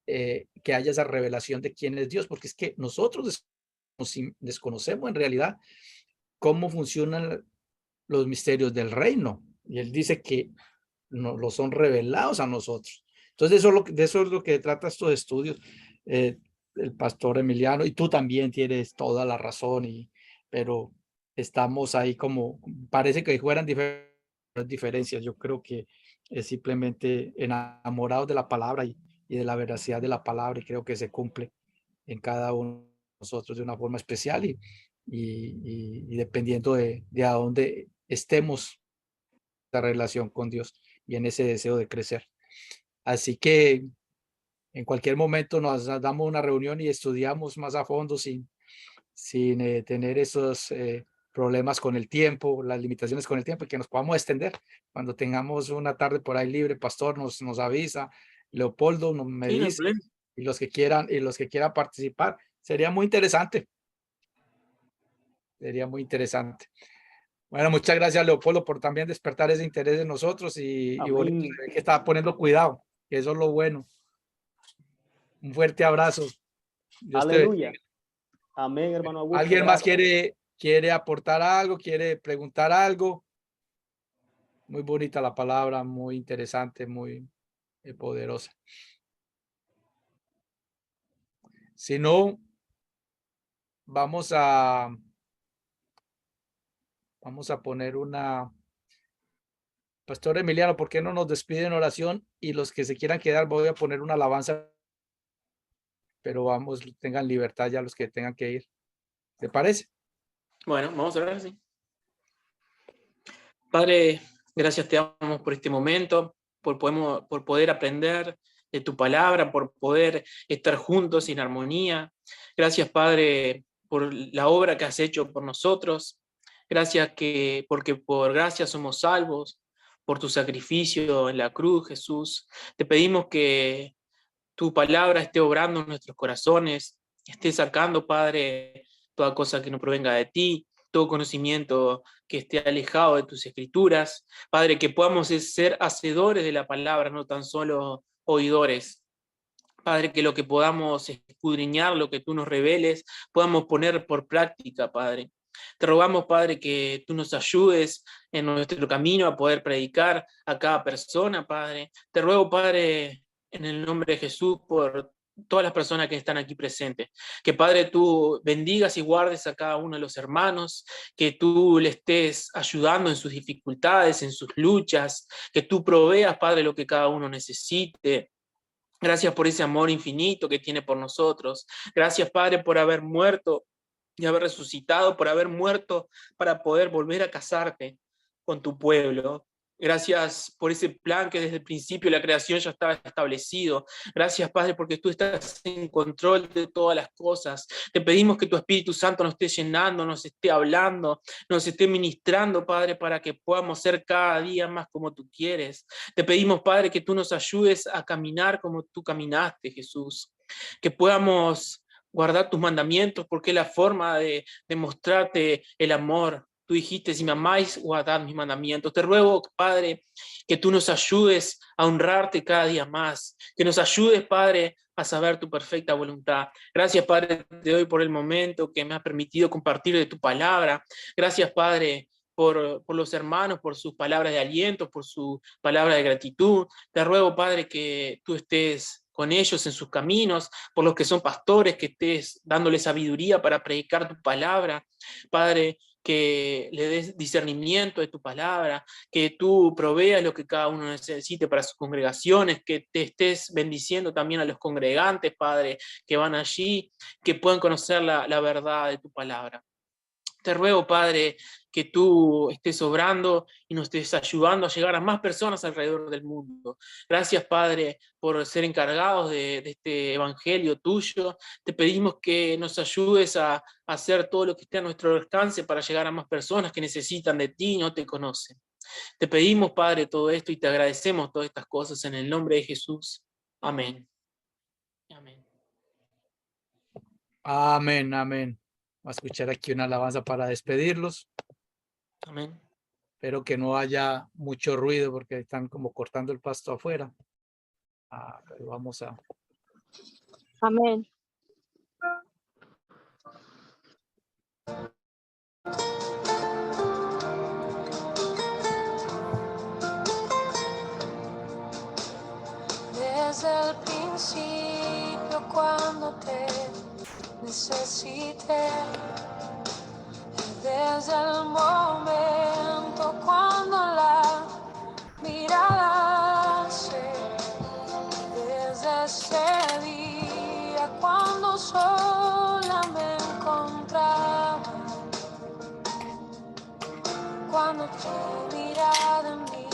Speaker 3: que haya esa revelación de quién es Dios, porque es que nosotros desconocemos en realidad cómo funcionan los misterios del reino, y él dice que no lo son revelados a nosotros. Entonces de eso es lo que trata estos estudios. El pastor Emiliano, y tú también tienes toda la razón, pero estamos ahí como, parece que fueran diferencias. Yo creo que es simplemente enamorados de la palabra y de la veracidad de la palabra, y creo que se cumple en cada uno de nosotros de una forma especial, y dependiendo de a dónde estemos la relación con Dios y en ese deseo de crecer. Así que en cualquier momento nos damos una reunión y estudiamos más a fondo sin tener esos problemas con el tiempo, las limitaciones con el tiempo, y que nos podamos extender. Cuando tengamos una tarde por ahí libre, pastor nos avisa, Leopoldo me dice, y los que quieran participar, sería muy interesante. Sería muy interesante. Bueno, muchas gracias, Leopoldo, por también despertar ese interés en nosotros, y que está poniendo cuidado, que eso es lo bueno. Un fuerte abrazo.
Speaker 5: Aleluya. Amén, hermano Augusto.
Speaker 3: ¿Alguien más quiere aportar algo, quiere preguntar algo? Muy bonita la palabra, muy interesante, muy poderosa. Si no, vamos a poner una... Pastor Emiliano, ¿por qué no nos despide en oración? Y los que se quieran quedar, voy a poner una alabanza, pero tengan libertad ya los que tengan que ir. ¿Te parece?
Speaker 4: Bueno, vamos a orar así. Padre, gracias te damos por este momento, por poder aprender de tu palabra, por poder estar juntos en armonía. Gracias, Padre, por la obra que has hecho por nosotros. Gracias porque por gracia somos salvos, por tu sacrificio en la cruz, Jesús. Te pedimos que tu palabra esté obrando en nuestros corazones, esté sacando, Padre, toda cosa que no provenga de ti, todo conocimiento que esté alejado de tus escrituras. Padre, que podamos ser hacedores de la palabra, no tan solo oidores. Padre, que lo que podamos escudriñar, lo que tú nos reveles, podamos poner por práctica, Padre. Te rogamos, Padre, que tú nos ayudes en nuestro camino a poder predicar a cada persona, Padre. Te ruego, Padre, en el nombre de Jesús, por todas las personas que están aquí presentes. Que, Padre, tú bendigas y guardes a cada uno de los hermanos, que tú le estés ayudando en sus dificultades, en sus luchas, que tú proveas, Padre, lo que cada uno necesite. Gracias por ese amor infinito que tiene por nosotros. Gracias, Padre, por haber muerto y haber resucitado, por haber muerto para poder volver a casarte con tu pueblo. Gracias por ese plan que desde el principio de la creación ya estaba establecido. Gracias, Padre, porque tú estás en control de todas las cosas. Te pedimos que tu Espíritu Santo nos esté llenando, nos esté hablando, nos esté ministrando, Padre, para que podamos ser cada día más como tú quieres. Te pedimos, Padre, que tú nos ayudes a caminar como tú caminaste, Jesús. Que podamos guardar tus mandamientos, porque es la forma de mostrarte el amor. Tú dijiste, si me amáis, guardad mis mandamientos. Te ruego, Padre, que tú nos ayudes a honrarte cada día más, que nos ayudes, Padre, a saber tu perfecta voluntad. Gracias, Padre, te doy por el momento que me has permitido compartir de tu palabra. Gracias, Padre, por los hermanos, por sus palabras de aliento, por su palabra de gratitud. Te ruego, Padre, que tú estés con ellos en sus caminos, por los que son pastores, que estés dándole sabiduría para predicar tu palabra. Padre, que le des discernimiento de tu palabra, que tú proveas lo que cada uno necesite para sus congregaciones, que te estés bendiciendo también a los congregantes, Padre, que van allí, que puedan conocer la verdad de tu palabra. Te ruego, Padre, que tú estés obrando y nos estés ayudando a llegar a más personas alrededor del mundo. Gracias, Padre, por ser encargados de este evangelio tuyo. Te pedimos que nos ayudes a hacer todo lo que esté a nuestro alcance para llegar a más personas que necesitan de ti y no te conocen. Te pedimos, Padre, todo esto y te agradecemos todas estas cosas en el nombre de Jesús. Amén. Amén.
Speaker 3: Amén, amén. Vamos a escuchar aquí una alabanza para despedirlos.
Speaker 4: Amén.
Speaker 3: Espero que no haya mucho ruido porque están como cortando el pasto afuera. Pero vamos a...
Speaker 6: Amén.
Speaker 7: Desde el principio cuando te necesité, desde el momento cuando la mirada se, desde ese día cuando sola me encontraba, cuando tu mirada en mí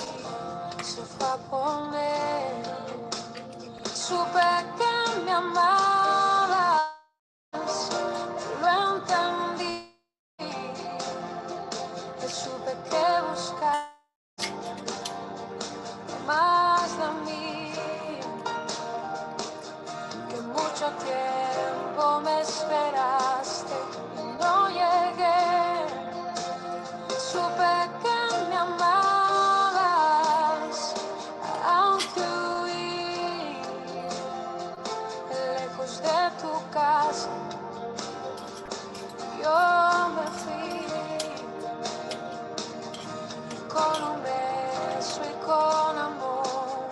Speaker 7: se fue a poner, supe que me amabas, lo entendí, supe que buscabas más de mí, que mucho tiempo me esperaste y no llegué, supe que me amabas, aunque huí lejos de tu casa, yo me fui con un beso y con amor,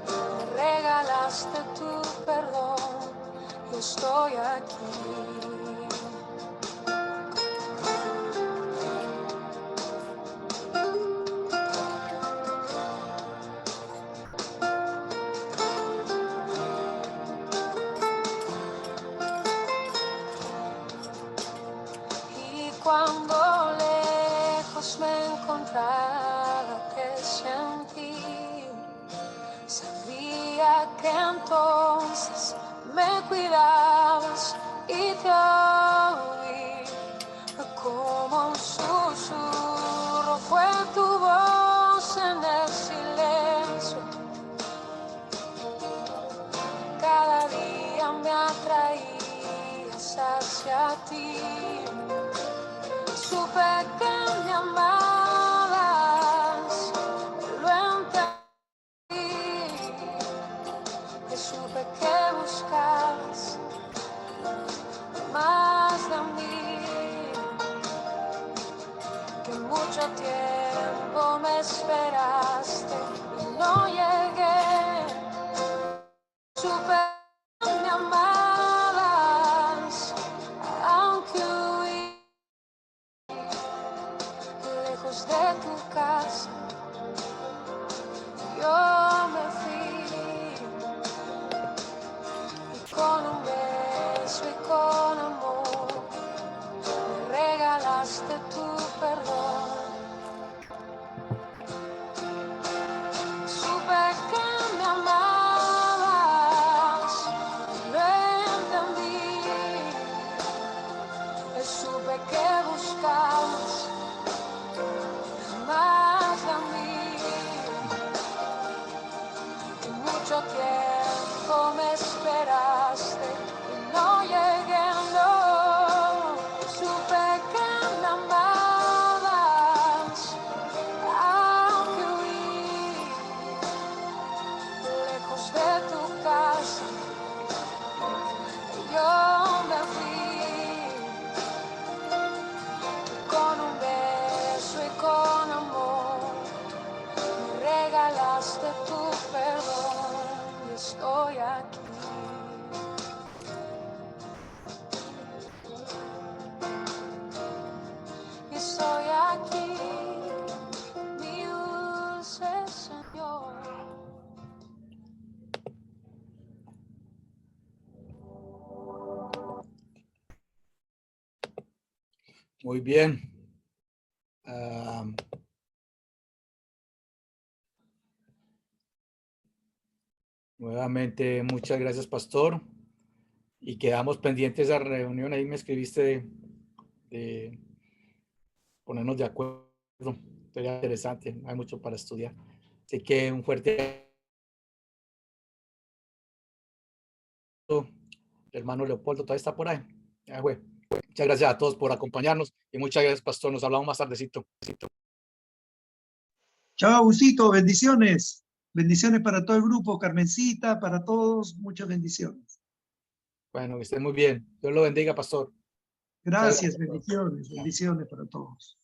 Speaker 7: me regalaste tu perdón, yo estoy aquí. Y cuando lejos me encontraba, que sentí, sabía que entonces me cuidabas y te oí, como un susurro fue tu voz en el tiempo me esperaste y no llegué. Supe que me amabas, aunque huí lejos de tu casa. Yo me fui y con un beso y con amor me regalaste tu perdón. Supe que me amabas, lo entendí. Supe que buscabas más de mí. Mucho tiempo me esperaste y no llegué, no. Supe que me amabas, aunque huí lejos de tu casa. Yo me fui con un beso y con amor. Me regalaste tu perdón y estoy aquí. Y estoy aquí, mi dulce Señor.
Speaker 3: Muy bien. Nuevamente, muchas gracias, pastor. Y quedamos pendientes de la reunión. Ahí me escribiste de ponernos de acuerdo. Sería interesante. Hay mucho para estudiar. Así que un fuerte hermano Leopoldo. Todavía está por ahí. Ya fue. Muchas gracias a todos por acompañarnos y muchas gracias, pastor. Nos hablamos más tardecito.
Speaker 1: Chao, Agusito, bendiciones. Bendiciones para todo el grupo, Carmencita, para todos, muchas bendiciones.
Speaker 3: Bueno, que estén muy bien. Dios lo bendiga, pastor.
Speaker 1: Gracias, bendiciones, bendiciones para todos.